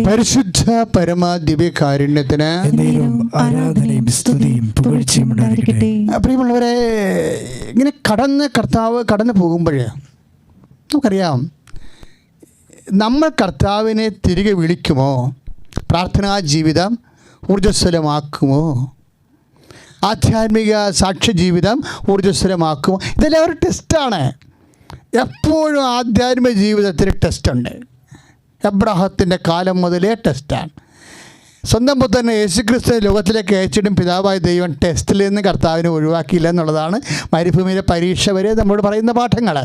പരിശുദ്ധ പരമ ദിവ്യകാരുണ്യത്തിന് ആരാധനയും സ്തുതിയും പുകഴ്ചയും ഉണ്ടായിരിക്കട്ടെ. പ്രിയമുള്ളവരെ, ഇങ്ങനെ കർത്താവ് കടന്നു പോകുമ്പോൾ നമുക്കറിയാം, നമ്മൾ കർത്താവിനെ തിരികെ വിളിക്കുമോ, പ്രാർത്ഥനാ ജീവിതം ഊർജ്ജസ്വലമാക്കുമോ, ആധ്യാത്മിക സാക്ഷ്യ ജീവിതം ഊർജ്ജസ്വലമാക്കുമോ, ഇതെല്ലാം ഒരു ടെസ്റ്റാണ്. എപ്പോഴും ആധ്യാത്മിക ജീവിതത്തിൽ ടെസ്റ്റുണ്ട്. എബ്രാഹത്തിൻ്റെ കാലം മുതലേ ടെസ്റ്റാണ്. സ്വന്തം പുത്രനെ യേശുക്രിസ്തു ലോകത്തിലേക്ക് അയച്ചിട്ടും പിതാവായ ദൈവം ടെസ്റ്റിൽ നിന്ന് കർത്താവിനെ ഒഴിവാക്കിയില്ല എന്നുള്ളതാണ് മരുഭൂമിയിലെ പരീക്ഷ വരെ നമ്മളോട് പറയുന്ന പാഠങ്ങൾ.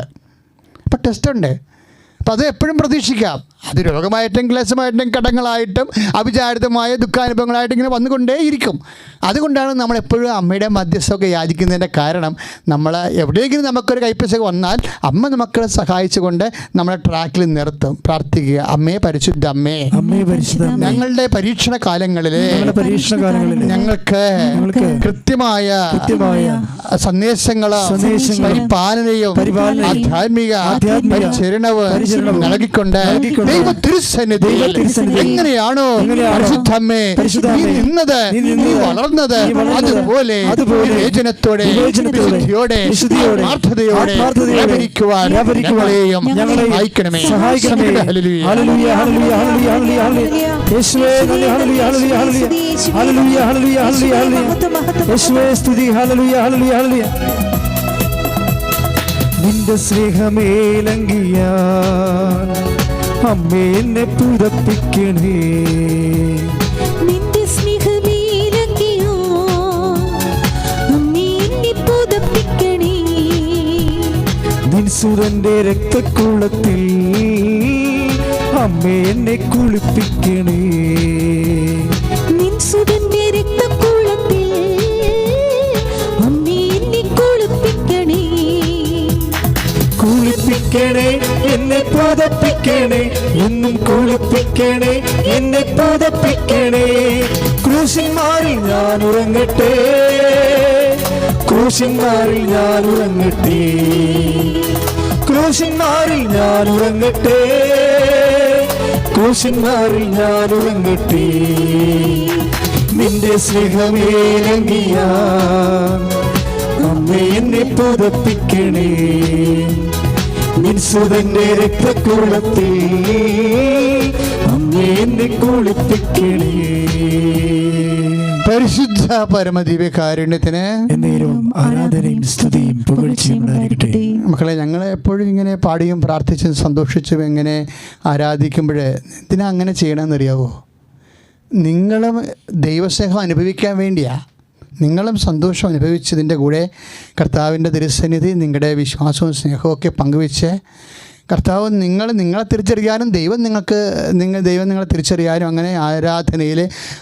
അപ്പോൾ ടെസ്റ്റുണ്ട്. അപ്പോൾ അത് എപ്പോഴും പ്രതീക്ഷിക്കാം. അത് രോഗമായിട്ടും ക്ലേശമായിട്ടും കടങ്ങളായിട്ടും അവിചാരിതമായ ദുഃഖാനുഭവങ്ങളായിട്ടും ഇങ്ങനെ വന്നുകൊണ്ടേയിരിക്കും. അതുകൊണ്ടാണ് നമ്മളെപ്പോഴും അമ്മയുടെ മധ്യസ്ഥമൊക്കെ യാചിക്കുന്നതിൻ്റെ കാരണം. നമ്മൾ എവിടെയെങ്കിലും നമുക്കൊരു കൈപ്പിശക് വന്നാൽ അമ്മ മക്കളെ സഹായിച്ചുകൊണ്ട് നമ്മളെ ട്രാക്കിൽ നിർത്തും. പ്രാർത്ഥിക്കുക, അമ്മേ പരിശുദ്ധ അമ്മേ, ഞങ്ങളുടെ പരീക്ഷണ കാലങ്ങളിൽ ഞങ്ങൾക്ക് കൃത്യമായ സന്ദേശങ്ങളോ പരിപാലനയും ആധ്യാത്മിക പരിചരണവും നൽകിക്കൊണ്ട് ദൈവ തിരുസന്നിധി എങ്ങനെയാണോ പരിശുദ്ധമ്മേ നീ നിന്നത്, നീ വളർന്നത്, അതുപോലെ വിവേചനത്തോടെ വിശുദ്ധിയോടെ പ്രാർത്ഥനയോടെ വ്യാപരിക്കുവാൻ ഞങ്ങളെയും സഹായിക്കണമേ. ഹല്ലേലൂയ, ഹല്ലേലൂയ, ഹല്ലേലൂയ, ഹല്ലേലൂയ, ഹല്ലേലൂയ. യേശുവേ നന്ദി, ഹല്ലേലൂയ, ഹല്ലേലൂയ, ഹല്ലേലൂയ, ഹല്ലേലൂയ, ഹല്ലേലൂയ, ഹല്ലേലൂയ. യേശുവേ സ്തുതി, ഹല്ലേലൂയ, ഹല്ലേലൂയ, ഹല്ലേലൂയ. നിന്റെ സ്നേഹമേലങ്കിയാൽ അമ്മേ എന്നെ പുതപ്പിക്കണേ, നിന്റെ സ്നേഹമേലങ്കിയോ അമ്മേ എന്നെ പുതപ്പിക്കണേ, നിൻ സുരന്റെ രക്തക്കുളത്തിൽ അമ്മേ എന്നെ കുളിപ്പിക്കണേ, നിൻ സുരന്റെ രക്തക്കുളത്തിൽ അമ്മേ എന്നെ കുളിപ്പിക്കണേ, കുളിപ്പിക്കണേ എന്നെ പുതപ്പിക്കണേ, എന്നും കുളിപ്പിക്കണേ എന്നെ പുതപ്പിക്കണേ. ക്രൂശന്മാരിൽ ഞാൻ ഉറങ്ങട്ടെ, ക്രൂശന്മാരിൽ ഞാൻ ഉറങ്ങട്ടെ, ക്രൂശന്മാരിൽ ഞാൻ ഉറങ്ങട്ടെ, ക്രൂശന്മാരിൽ ഞാൻ ഉറങ്ങട്ടെ. നിന്റെ സ്നേഹമേലങ്കിയാ അമ്മേ എന്നെ പുതപ്പിക്കണേ, നിൻ സുതന്റെ രക്തക്കുളത്തിൽ അമ്മേ എന്നെ കുളിപ്പിക്കണേ. പരിശുദ്ധ പരമദിവ്യകാരുണ്യത്തിന് ആരാധനയും സ്തുതിയും പുകഴ്ചയും ഉണ്ടായിരിക്കട്ടെ. മക്കളെ, ഞങ്ങൾ എപ്പോഴും ഇങ്ങനെ പാടിയും പ്രാർത്ഥിച്ചും സന്തോഷിച്ചും എങ്ങനെ ആരാധിക്കുമ്പോൾ എന്തിനാ അങ്ങനെ ചെയ്യണമെന്നറിയാവോ? നിങ്ങളും ദൈവസ്നേഹം അനുഭവിക്കാൻ വേണ്ടിയാണ്. നിങ്ങളും സന്തോഷം അനുഭവിച്ചതിൻ്റെ കൂടെ കർത്താവിൻ്റെ തിരുസന്നിധി നിങ്ങളുടെ വിശ്വാസവും സ്നേഹവും ഒക്കെ പങ്കുവെച്ച് കർത്താവ് നിങ്ങളെ തിരിച്ചറിയാനും ദൈവം നിങ്ങളെ തിരിച്ചറിയാനും അങ്ങനെ ആരാധനയിൽ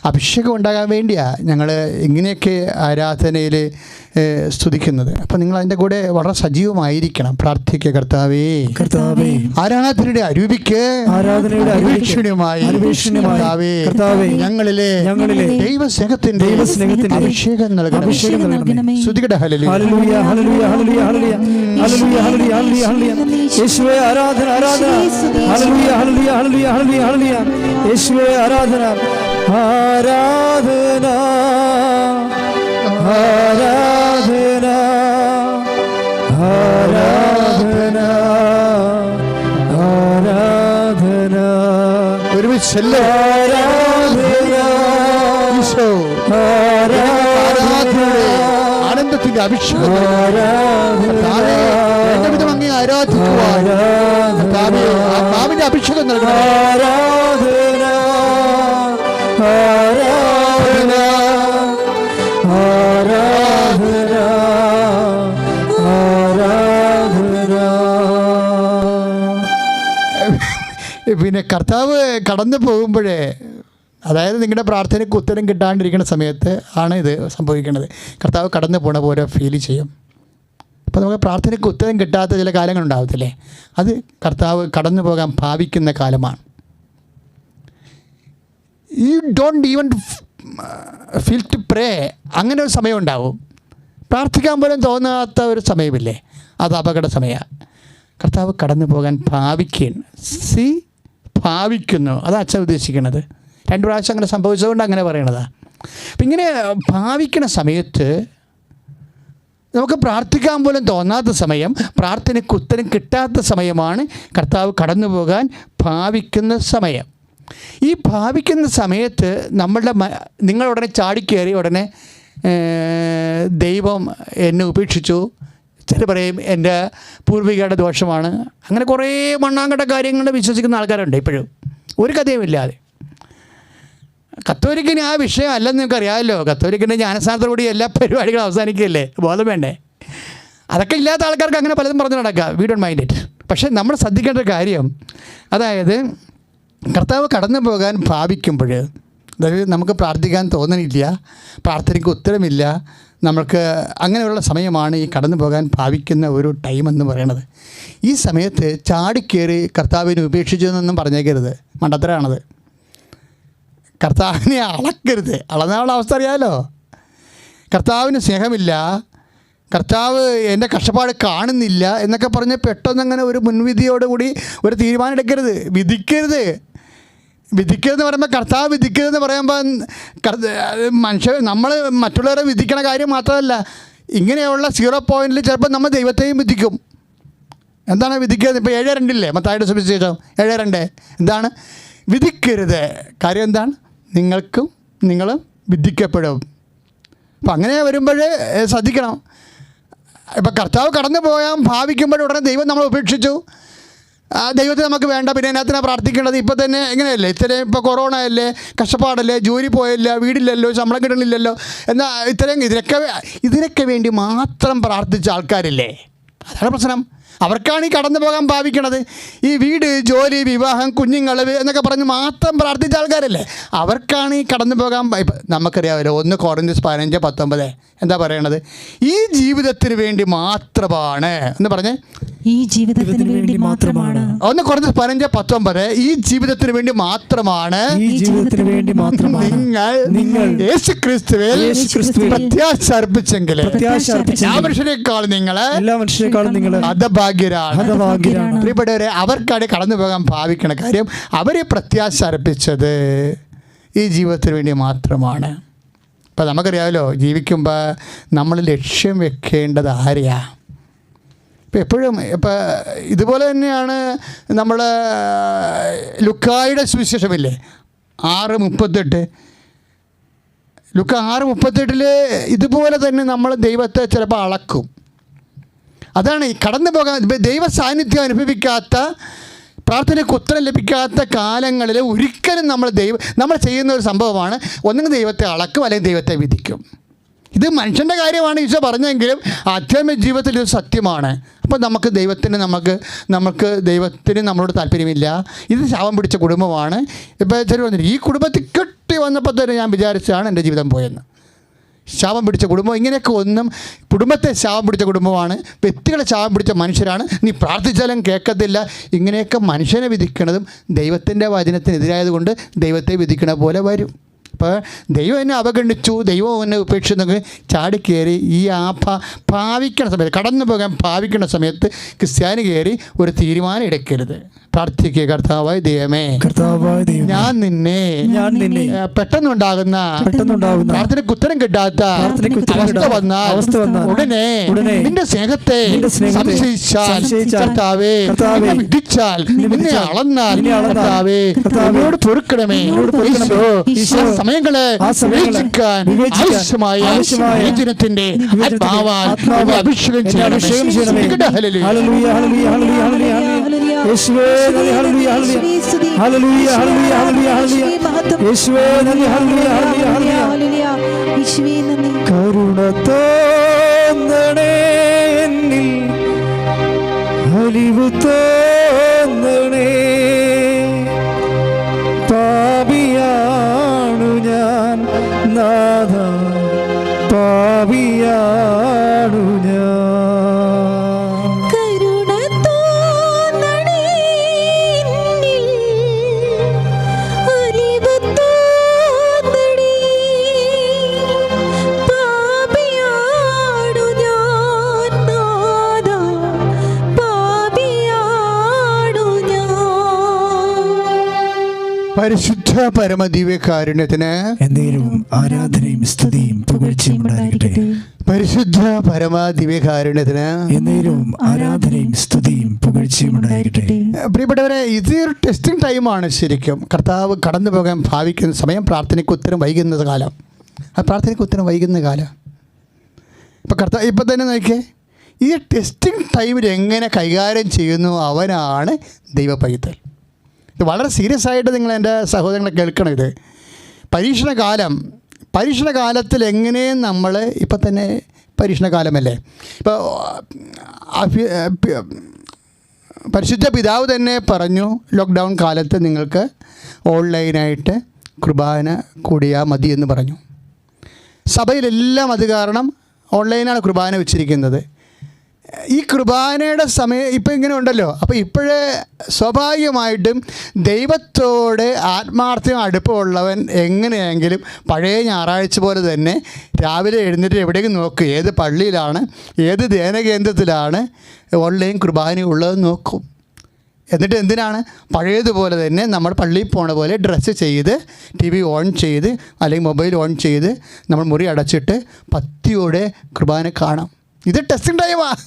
അഭിഷേകം ഉണ്ടാകാൻ വേണ്ടിയാണ് ഞങ്ങൾ ഇങ്ങനെയൊക്കെ ആരാധനയിൽ സ്തുതിക്കുന്നത്. അപ്പം നിങ്ങൾ അതിൻ്റെ കൂടെ വളരെ സജീവമായിരിക്കണം. പ്രാർത്ഥിക്കുക, കർത്താവേ ആരാധനയുടെ അരൂപിക്ക് ഞങ്ങളിലെ ദൈവസ്നേഹത്തിന്റെ അഭിഷേകം നൽകണം. സ്തുതിക്കട്ടെ, ഹല്ലേലൂയ, ഹല്ലേലൂയ, ഹല്ലേലൂയ, ഹല്ലേലൂയ, ഹല്ലേലൂയ, ഹല്ലേലൂയ, ഹല്ലേലൂയ. യേശുവേ ആരാധന, ആരാധന, ഹല്ലേലൂയ, ഹല്ലേലൂയ, ഹല്ലേലൂയ, ഹല്ലേലൂയ, ഹല്ലേലൂയ. യേശുവേ ആരാധന, ആരാധന, ആരാധന, ആരാധന, ആരാധന. ഒരുമിച്ചല്ലേ ആരാധന, ആനന്ദത്തിന്റെ അഭിഷേകം അങ്ങേ ആരാധിക്കുവാൻ ആത്മാവിന്റെ അഭിഷേകം നൽകണം. ആരാധന, ആരാധന, ആരാധന, ആരാധന. പിന്നെ കർത്താവ് കടന്നു പോകുമ്പോഴേ, അതായത് നിങ്ങളുടെ പ്രാർത്ഥനയ്ക്ക് ഉത്തരം കിട്ടാണ്ടിരിക്കുന്ന സമയത്ത് ആണ് ഇത് സംഭവിക്കുന്നത്. കർത്താവ് കടന്നു പോണ പോലെ ഫീൽ ചെയ്യും. അപ്പോൾ നമുക്ക് പ്രാർത്ഥനയ്ക്ക് ഉത്തരം കിട്ടാത്ത ചില കാലങ്ങളുണ്ടാവത്തില്ലേ, അത് കർത്താവ് കടന്നു പോകാൻ ഭാവിക്കുന്ന കാലമാണ്. You don't even feel to pray, അങ്ങനെ ഒരു സമയം ഉണ്ടാവും. പ്രാർത്ഥിക്കാൻ പോലും തോന്നാത്ത ഒരു സമയമില്ലേ, അത് അപകട സമയമാണ്. കർത്താവ് കടന്നു പോകാൻ ഭാവിക്കുകയാണ്. ഭാവിക്കുന്നു. അതാ അച്ഛൻ ഉദ്ദേശിക്കുന്നത്. 2 പ്രാവശ്യം അങ്ങനെ സംഭവിച്ചതുകൊണ്ട് അങ്ങനെ പറയണതാണ്. അപ്പം ഇങ്ങനെ ഭാവിക്കുന്ന സമയത്ത് നമുക്ക് പ്രാർത്ഥിക്കാൻ പോലും തോന്നാത്ത സമയം, പ്രാർത്ഥനയ്ക്ക് ഉത്തരം കിട്ടാത്ത സമയമാണ് കർത്താവ് കടന്നു പോകാൻ ഭാവിക്കുന്ന സമയം. ഈ ഭാവിക്കുന്ന സമയത്ത് നിങ്ങൾ ഉടനെ ചാടിക്കയറി ഉടനെ ദൈവം എന്നെ ഉപേക്ഷിച്ചു, ചില പറയും എൻ്റെ പൂർവികരുടെ ദോഷമാണ്, അങ്ങനെ കുറേ മണ്ണാങ്കട്ട കാര്യങ്ങൾ വിശ്വസിക്കുന്ന ആൾക്കാരുണ്ട് ഇപ്പോഴും, ഒരു കഥയുമില്ലാതെ. കത്തോലിക്കിന് ആ വിഷയം അല്ലെന്ന് നിങ്ങൾക്ക് അറിയാമല്ലോ. കത്തോലിക്കിൻ്റെ ജ്ഞാനസ്ഥാനത്തോടുകൂടി എല്ലാ പരിപാടികളും അവസാനിക്കുകയല്ലേ, ബോധം വേണ്ടേ? അതൊക്കെ ഇല്ലാത്ത ആൾക്കാർക്ക് അങ്ങനെ പലതും പറഞ്ഞു നടക്കുക, വി ഡോണ്ട് മൈൻഡ് ഇറ്റ്. പക്ഷേ നമ്മൾ ശ്രദ്ധിക്കേണ്ട ഒരു കാര്യം, അതായത് കർത്താവ് കടന്നു പോകാൻ ഭാവിക്കുമ്പോൾ, അതായത് നമുക്ക് പ്രാർത്ഥിക്കാൻ തോന്നണില്ല, പ്രാർത്ഥനയ്ക്ക് ഉത്തരമില്ല, നമുക്ക് അങ്ങനെയുള്ള സമയമാണ് ഈ കടന്നു പോകാൻ ഭാവിക്കുന്ന ഒരു ടൈം എന്ന് പറയണത്. ഈ സമയത്ത് ചാടിക്കേറി കർത്താവിനെ ഉപേക്ഷിച്ചു എന്നൊന്നും പറഞ്ഞേക്കരുത്, മണ്ടത്തരാണത്. കർത്താവിനെ അളക്കരുത്. അളന്നുള്ള അവസ്ഥ അറിയാമല്ലോ. കർത്താവിന് സ്നേഹമില്ല, കർത്താവ് എൻ്റെ കഷ്ടപ്പാട് കാണുന്നില്ല എന്നൊക്കെ പറഞ്ഞ് പെട്ടെന്നങ്ങനെ ഒരു മുൻവിധിയോടുകൂടി ഒരു തീരുമാനം എടുക്കരുത്. വിധിക്കരുതെന്ന് പറയുമ്പോൾ, കർത്താവ് വിധിക്കരുതെന്ന് പറയുമ്പോൾ നമ്മൾ മറ്റുള്ളവരെ വിധിക്കണ കാര്യം മാത്രമല്ല, ഇങ്ങനെയുള്ള 0 പോയിൻറ്റിൽ ചിലപ്പോൾ നമ്മൾ ദൈവത്തെയും വിധിക്കും. എന്താണ് വിധിക്കരുത്? ഇപ്പോൾ 7:2 മത്തായിയുടെ സുവിശേഷം 7:2 എന്താണ്? വിധിക്കരുത്. കാര്യം എന്താണ്? നിങ്ങളും വിധിക്കപ്പെടും. അപ്പം അങ്ങനെ വരുമ്പോൾ ശ്രദ്ധിക്കണം. ഇപ്പം കർത്താവ് കടന്നു പോയാൽ ഭാവിക്കുമ്പോൾ ഉടനെ ദൈവം നമ്മളെ ഉപേക്ഷിച്ചു, ദൈവത്തെ നമുക്ക് വേണ്ട, പിന്നെ അതിനകത്തിനാണ് പ്രാർത്ഥിക്കേണ്ടത്. ഇപ്പോൾ തന്നെ എങ്ങനെയല്ലേ, ഇത്രയും ഇപ്പോൾ കൊറോണ അല്ലേ, കഷ്ടപ്പാടല്ലേ, ജോലി പോയല്ല, വീടില്ലല്ലോ, ശമ്പളം കിട്ടണില്ലല്ലോ, എന്നാൽ ഇതിനൊക്കെ വേണ്ടി മാത്രം പ്രാർത്ഥിച്ച ആൾക്കാരില്ലേ? അതാണ് പ്രശ്നം. അവർക്കാണ് ഈ കടന്നു പോകാൻ ഭാവിക്കണത്. ഈ വീട്, ജോലി, വിവാഹം, കുഞ്ഞുങ്ങൾ എന്നൊക്കെ പറഞ്ഞ് മാത്രം പ്രാർത്ഥിച്ച ആൾക്കാരല്ലേ, അവർക്കാണ് ഈ കടന്നു പോകാൻ. നമുക്കറിയാമല്ലോ 1 കൊറിന്ത്യസ് 15:19 എന്താ പറയണത്? ഈ ജീവിതത്തിന് വേണ്ടി മാത്രമാണ് എന്ന് പറഞ്ഞേ. ഈ ജീവിതത്തിന് വേണ്ടി മാത്രമാണ്. 1 കൊറിന്ത്യസ് 15:19 ഈ ജീവിതത്തിന് വേണ്ടി മാത്രമാണ് നിങ്ങൾ യേശുക്രിസ്തുവിൽ പ്രത്യാശ അർപ്പിച്ചെങ്കിൽ എല്ലാ മനുഷ്യരെക്കാളും നിങ്ങൾ ഹതഭാഗ്യരാണ്. പ്രിയപ്പെട്ടവരെ, അവർക്കാണ് കടന്നു പോകാൻ ഭാവിക്കണ കാര്യം. അവരെ പ്രത്യാശ അർപ്പിച്ചത് ഈ ജീവിതത്തിന് വേണ്ടി മാത്രമാണ്. ഇപ്പം നമുക്കറിയാമല്ലോ, ജീവിക്കുമ്പോൾ നമ്മൾ ലക്ഷ്യം വെക്കേണ്ടത് ആരെയാ? ഇപ്പം എപ്പോഴും ഇതുപോലെ തന്നെയാണ് നമ്മൾ ലുക്കായുടെ സുവിശേഷമില്ലേ 6:38. ലുക്ക 6:38 ഇതുപോലെ തന്നെ നമ്മൾ ദൈവത്തെ ചിലപ്പോൾ അളക്കും. അതാണ് ഈ കടന്നു പോകാൻ ദൈവ സാന്നിധ്യം അനുഭവിക്കാത്ത, പ്രാർത്ഥനയ്ക്ക് ഉത്തരം ലഭിക്കാത്ത കാലങ്ങളിൽ ഒരിക്കലും നമ്മൾ ചെയ്യുന്ന ഒരു സംഭവമാണ്, ഒന്നെങ്കിൽ ദൈവത്തെ അളക്കും അല്ലെങ്കിൽ ദൈവത്തെ വിധിക്കും. ഇത് മനുഷ്യൻ്റെ കാര്യമാണ് ഈശോ പറഞ്ഞെങ്കിലും ആധ്യാത്മിക ജീവിതത്തിൽ ഇത് സത്യമാണ്. അപ്പോൾ നമുക്ക് ദൈവത്തിന് നമ്മളോട് താല്പര്യമില്ല. ഇത് ശാപം പിടിച്ച കുടുംബമാണ്. ഇപ്പോൾ ചില വന്നിട്ട് ഈ കുടുംബത്തിൽ കെട്ടി വന്നപ്പോൾ തന്നെ ഞാൻ വിചാരിച്ചാണ് എൻ്റെ ജീവിതം പോയെന്ന്. ശാപം പിടിച്ച കുടുംബം, ഇങ്ങനെയൊക്കെ ഒന്നും, കുടുംബത്തെ ശാപം പിടിച്ച കുടുംബമാണ്, വ്യക്തികളെ ശാപം പിടിച്ച മനുഷ്യരാണ്, നീ പ്രാർത്ഥിച്ചാലും കേൾക്കത്തില്ല. ഇങ്ങനെയൊക്കെ മനുഷ്യനെ വിധിക്കണതും ദൈവത്തിൻ്റെ വചനത്തിനെതിരായതുകൊണ്ട് ദൈവത്തെ വിധിക്കണ പോലെ വരും. അപ്പോൾ ദൈവം എന്നെ അവഗണിച്ചു, ദൈവം എന്നെ ഉപേക്ഷിച്ചെന്നൊക്കെ ചാടിക്കയറി ഈ ഭാവിക്കണ സമയത്ത്, കടന്നു പോകാൻ ഭാവിക്കുന്ന സമയത്ത് ക്രിസ്ത്യാനി കയറി ഒരു തീരുമാനം എടുക്കരുത്. പ്രാർത്ഥിക്കുക, കർത്താവായ ദൈവമേ, ഞാൻ നിന്നെ പെട്ടെന്നുണ്ടാകുന്ന പ്രാർത്ഥനയ്ക്ക് ഉത്തരം കിട്ടാത്ത അവസ്ഥ വന്നാൽ ഉടനെ നിന്റെ സ്നേഹത്തെ സംശയിച്ചാൽ, കർത്താവേ, വിധിച്ചാൽ, നിന്നെ അളന്നാൽ, കർത്താവേ, എന്നോട് പൊറുക്കണമേ. സമയങ്ങളെ ആവശ്യമായ ദിനത്തിന്റെ ആത്മാവാൽ അഭിഷേകം ചെയ്യണമേ. കരുണ തോന്നണേ എന്നിൽ, അലിവ് തോന്നണേ. പാപിയാണു ഞാൻ നാഥ, പാപിയാണു ഞാൻ. പരിശുദ്ധ പരമദിവ്യകാരുണ്യത്തിന് എന്നേരവും ആരാധനയും സ്തുതിയും പുകഴ്ചയും ഉണ്ടായിരിക്കട്ടെ. പരിശുദ്ധ പരമദിവ്യകാരുണ്യത്തിന് എന്നേരവും ആരാധനയും സ്തുതിയും പുകഴ്ചയും ഉണ്ടായിരിക്കട്ടെ. പ്രിയപ്പെട്ടവരെ, ഇതൊരു ടെസ്റ്റിംഗ് ടൈമാണ്. ശരിക്കും കർത്താവ് കടന്നു പോകാൻ ഭാവിക്കുന്ന സമയം, പ്രാർത്ഥനയ്ക്ക് ഉത്തരം വൈകുന്ന കാലം. ആ പ്രാർത്ഥനയ്ക്ക് ഉത്തരം വൈകുന്ന കാലം ഇപ്പം കർത്താവ് ഇപ്പം തന്നെ നോക്കിയേ, ഈ ടെസ്റ്റിംഗ് ടൈമിൽ എങ്ങനെ കൈകാര്യം ചെയ്യുന്നു അവനാണ് ദൈവപൈതൽ. ഇത് വളരെ സീരിയസ് ആയിട്ട് നിങ്ങൾ എൻ്റെ സഹോദരങ്ങളെ കേൾക്കണം. ഇത് പരീക്ഷണകാലത്തിൽ എങ്ങനെ നമ്മൾ ഇപ്പം തന്നെ പരീക്ഷണകാലമല്ലേ. ഇപ്പോൾ പരിശുദ്ധ പിതാവ് തന്നെ പറഞ്ഞു, ലോക്ക്ഡൗൺ കാലത്ത് നിങ്ങൾക്ക് ഓൺലൈനായിട്ട് കുർബാന കൂടിയാൽ മതി എന്ന് പറഞ്ഞു. സഭയിലെല്ലാം അത് കാരണം ഓൺലൈനാണ് കുർബാന വെച്ചിരിക്കുന്നത്. ഈ കുർബാനയുടെ സമയം ഇപ്പം ഇങ്ങനെ ഉണ്ടല്ലോ. അപ്പോൾ ഇപ്പോഴേ സ്വാഭാവികമായിട്ടും ദൈവത്തോട് ആത്മാർത്ഥം അടുപ്പമുള്ളവൻ എങ്ങനെയെങ്കിലും പഴയ ഞായറാഴ്ച പോലെ തന്നെ രാവിലെ എഴുന്നേറ്റ് എവിടേക്കും നോക്കും, ഏത് പള്ളിയിലാണ്, ഏത് ധ്യാനകേന്ദ്രത്തിലാണ് ഓൺലൈൻ കുർബാന ഉള്ളതെന്ന് നോക്കും. എന്നിട്ട് എന്തിനാണ് പഴയതുപോലെ തന്നെ നമ്മൾ പള്ളിയിൽ പോണ പോലെ ഡ്രസ്സ് ചെയ്ത് TV ഓൺ ചെയ്ത് അല്ലെങ്കിൽ മൊബൈൽ ഓൺ ചെയ്ത് നമ്മൾ മുറി അടച്ചിട്ട് പത്തിയോടെ കുർബാന കാണാം. ഇത് ടെസ്റ്റിംഗ് ടൈമാണ്.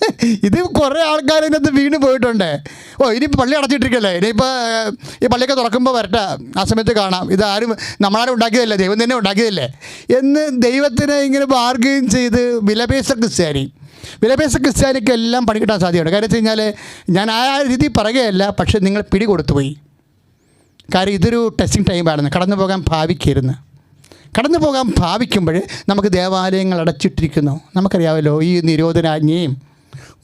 ഇത് കുറേ ആൾക്കാർ ഇതിനകത്ത് വീണ് പോയിട്ടുണ്ട്. ഇനിയിപ്പോൾ പള്ളി അടച്ചിട്ടിരിക്കല്ലേ, ഇനിയിപ്പോൾ ഈ പള്ളിയൊക്കെ തുറക്കുമ്പോൾ വരട്ടെ, ആ സമയത്ത് കാണാം, ഇതാരും നമ്മളാരും ഉണ്ടാക്കിയതല്ലേ, ദൈവം തന്നെ ഉണ്ടാക്കിയതല്ലേ എന്ന് ദൈവത്തിനെ ഇങ്ങനെ ബാർഗെയിൻ ചെയ്ത് വിലപേശ ക്രിസ്ത്യാനിക്കെല്ലാം പണി കിട്ടാൻ സാധ്യതയുണ്ട്. കാര്യം വെച്ച് കഴിഞ്ഞാൽ ഞാൻ ആ രീതി പറയുകയല്ല, പക്ഷേ നിങ്ങൾ പിടികൊടുത്തു പോയി. കാര്യം ഇതൊരു ടെസ്റ്റിംഗ് ടൈമായിരുന്നു. കടന്നു പോകാൻ ഭാവിക്കുമ്പോൾ നമുക്ക് ദേവാലയങ്ങൾ അടച്ചിട്ടിരിക്കുന്നു. നമുക്കറിയാമല്ലോ, ഈ നിരോധനാജ്ഞയും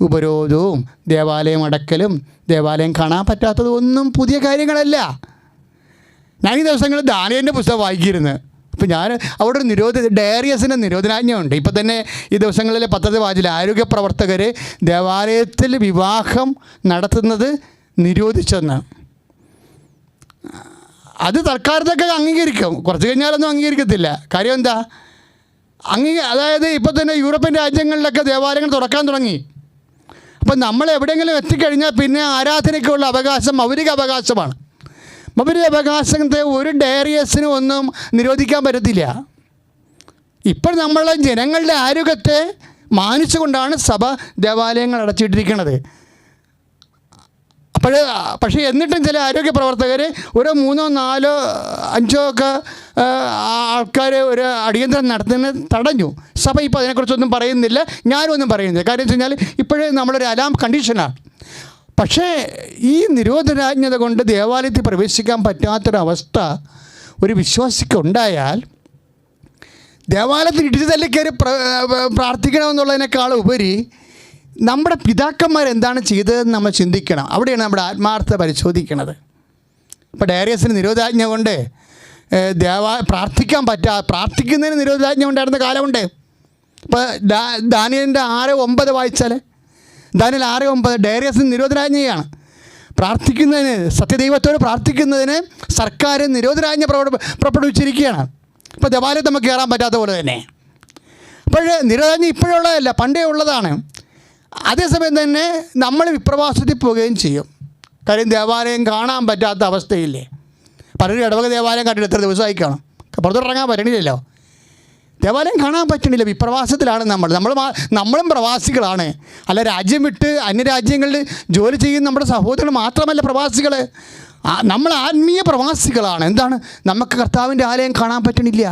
ഉപരോധവും ദേവാലയം അടക്കലും ദേവാലയം കാണാൻ പറ്റാത്തതും ഒന്നും പുതിയ കാര്യങ്ങളല്ല. ഞാൻ ഈ ദിവസങ്ങളിൽ ദാനിയേലിൻ്റെ പുസ്തകം വായിക്കിയിരുന്നു. അപ്പോൾ ഞാൻ അവിടെ ഒരു ഡയറിയസിൻ്റെ നിരോധനാജ്ഞ ഉണ്ട്. ഇപ്പം തന്നെ ഈ ദിവസങ്ങളിൽ പത്രത്തിൽ വായിച്ചില്ല, ആരോഗ്യ പ്രവർത്തകർ ദേവാലയത്തിൽ വിവാഹം നടത്തുന്നത് നിരോധിച്ചെന്ന്. അത് തൽക്കാലത്തൊക്കെ അംഗീകരിക്കും, കുറച്ച് കഴിഞ്ഞാലൊന്നും അംഗീകരിക്കത്തില്ല. കാര്യം എന്താ, അതായത് ഇപ്പോൾ തന്നെ യൂറോപ്യൻ രാജ്യങ്ങളിലൊക്കെ ദേവാലയങ്ങൾ തുറക്കാൻ തുടങ്ങി. അപ്പം നമ്മൾ എവിടെയെങ്കിലും എത്തിക്കഴിഞ്ഞാൽ പിന്നെ ആരാധനയ്ക്കുള്ള അവകാശം മൗലിക അവകാശമാണ്. മൗലിക അവകാശത്തെ ഒരു ഡയറിയസിനും ഒന്നും നിരോധിക്കാൻ പറ്റത്തില്ല. ഇപ്പോൾ നമ്മൾ ജനങ്ങളുടെ ആരോഗ്യത്തെ മാനിച്ചുകൊണ്ടാണ് സഭ ദേവാലയങ്ങൾ അടച്ചിട്ടിരിക്കുന്നത്. പക്ഷേ എന്നിട്ടും ചില ആരോഗ്യ പ്രവർത്തകർ ഒരു 3, 4, 5 ഒക്കെ ആൾക്കാർ ഒരു അടിയന്തരം നടത്തുന്നത് തടഞ്ഞു. സഭ ഇപ്പോൾ അതിനെക്കുറിച്ചൊന്നും പറയുന്നില്ല, ഞാനും ഒന്നും പറയുന്നില്ല. കാര്യം വെച്ച് കഴിഞ്ഞാൽ ഇപ്പോഴേ നമ്മളൊരു അലാം കണ്ടീഷനാണ്. പക്ഷേ ഈ നിരോധനാജ്ഞത കൊണ്ട് ദേവാലയത്തിൽ പ്രവേശിക്കാൻ പറ്റാത്തൊരവസ്ഥ ഒരു വിശ്വാസിക്കുണ്ടായാൽ ദേവാലയത്തിൽ ഇടിച്ചു തല്ലിക്കയറി പ്രാർത്ഥിക്കണമെന്നുള്ളതിനേക്കാൾ ഉപരി നമ്മുടെ പിതാക്കന്മാരെന്താണ് ചെയ്തതെന്ന് നമ്മൾ ചിന്തിക്കണം. അവിടെയാണ് നമ്മുടെ ആത്മാർത്ഥത പരിശോധിക്കുന്നത്. ഇപ്പോൾ ഡയറിയസിന് നിരോധാജ്ഞ കൊണ്ട് പ്രാർത്ഥിക്കുന്നതിന് നിരോധാജ്ഞ ഉണ്ടായിരുന്ന കാലമുണ്ട്. ഇപ്പോൾ ദാനിയേലിൻ്റെ 6:9 വായിച്ചാൽ, ദാനിയേൽ 6:9 ഡയറിയസിന് നിരോധനാജ്ഞയാണ്. പ്രാർത്ഥിക്കുന്നതിന്, സത്യദൈവത്തോട് പ്രാർത്ഥിക്കുന്നതിന് സർക്കാർ നിരോധനാജ്ഞ പുറപ്പെടുവിച്ചിരിക്കുകയാണ്. ഇപ്പോൾ ദേവാലയത്തിൽ നമുക്ക് കയറാൻ പറ്റാത്ത പോലെ തന്നെ. അപ്പോൾ നിരോധനാജ്ഞ ഇപ്പോഴുള്ളതല്ല, പണ്ടേ ഉള്ളതാണ്. അതേസമയം തന്നെ നമ്മൾ വിപ്രവാസത്തിൽ പോവുകയും ചെയ്യും. കാര്യം ദേവാലയം കാണാൻ പറ്റാത്ത അവസ്ഥയില്ലേ. പലരും ഇടവക ദേവാലയം കണ്ടിട്ട് എത്ര ദിവസമായി കാണും, പുറത്തോട്ടിറങ്ങാൻ പറ്റണില്ലല്ലോ, ദേവാലയം കാണാൻ പറ്റണില്ല. വിപ്രവാസത്തിലാണ് നമ്മളും പ്രവാസികളാണ്. അല്ല, രാജ്യം വിട്ട് അന്യരാജ്യങ്ങളിൽ ജോലി ചെയ്യുന്ന നമ്മുടെ സഹോദരങ്ങൾ മാത്രമല്ല പ്രവാസികൾ, നമ്മൾ ആത്മീയ പ്രവാസികളാണ്. എന്താണ്, നമുക്ക് കർത്താവിൻ്റെ ആലയം കാണാൻ പറ്റണില്ല.